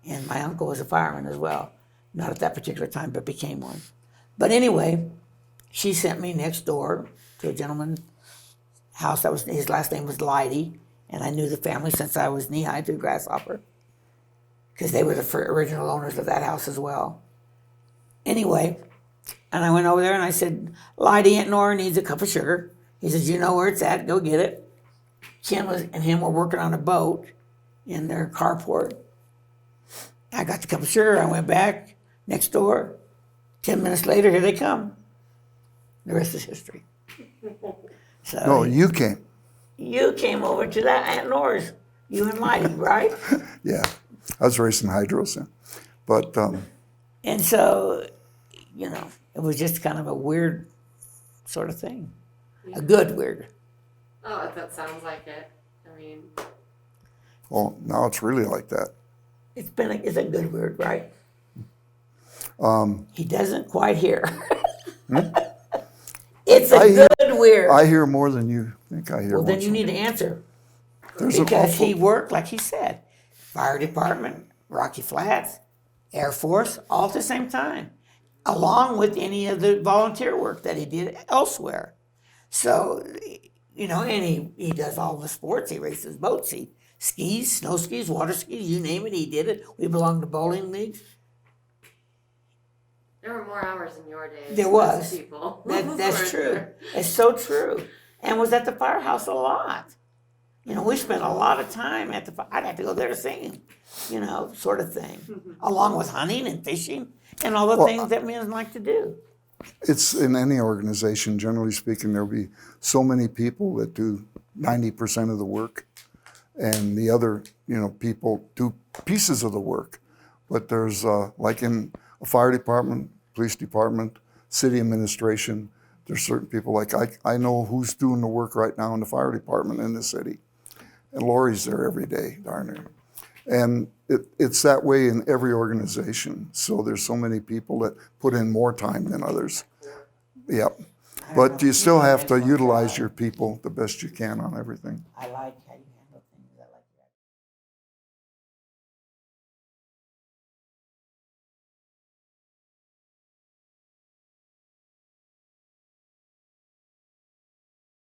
And my uncle was a fireman as well. Not at that particular time, but became one. But anyway, she sent me next door to a gentleman's house. His last name was Leidy. And I knew the family since I was knee-high to Grasshopper. Because they were the original owners of that house as well. Anyway, and I went over there and I said, Leidy, Aunt Nora needs a cup of sugar. He says, you know where it's at, go get it. Ken and him were working on a boat in their carport. I got the cup of sugar, I went back next door. 10 minutes later, here they come. The rest is history. So No, you came. you came over to that Aunt Nora's, you and Leidy, right? Yeah, I was racing hydros then. But And so, it was just kind of a weird sort of thing. A good weird. Oh, that sounds like it. I mean, well, now it's really like that. It's a good weird, right? He doesn't quite hear. It's a good weird. I hear more than you think I hear. Well, then once you in a need to answer. There's an Because awful- he worked, like he said, fire department, Rocky Flats, Air Force, all at the same time, along with any of the volunteer work that he did elsewhere. So, and he does all the sports. He races boats. He skis, snow skis, water skis, you name it, he did it. We belong to bowling leagues. there were more hours in your day. There than was. most people. That's Weren't true. there? It's so true. And was at the firehouse a lot. We spent a lot of time at I'd have to go there to see him, sort of thing. Along with hunting and fishing and all the things that men like to do. It's in any organization, generally speaking, there'll be so many people that do 90% of the work, and the other, people do pieces of the work. But there's, like in a fire department, police department, city administration, there's certain people like I know who's doing the work right now in the fire department in the city. And Lori's there every day, darn her. And it's that way in every organization. So there's so many people that put in more time than others. Yep. But you still have to utilize your people the best you can on everything. I like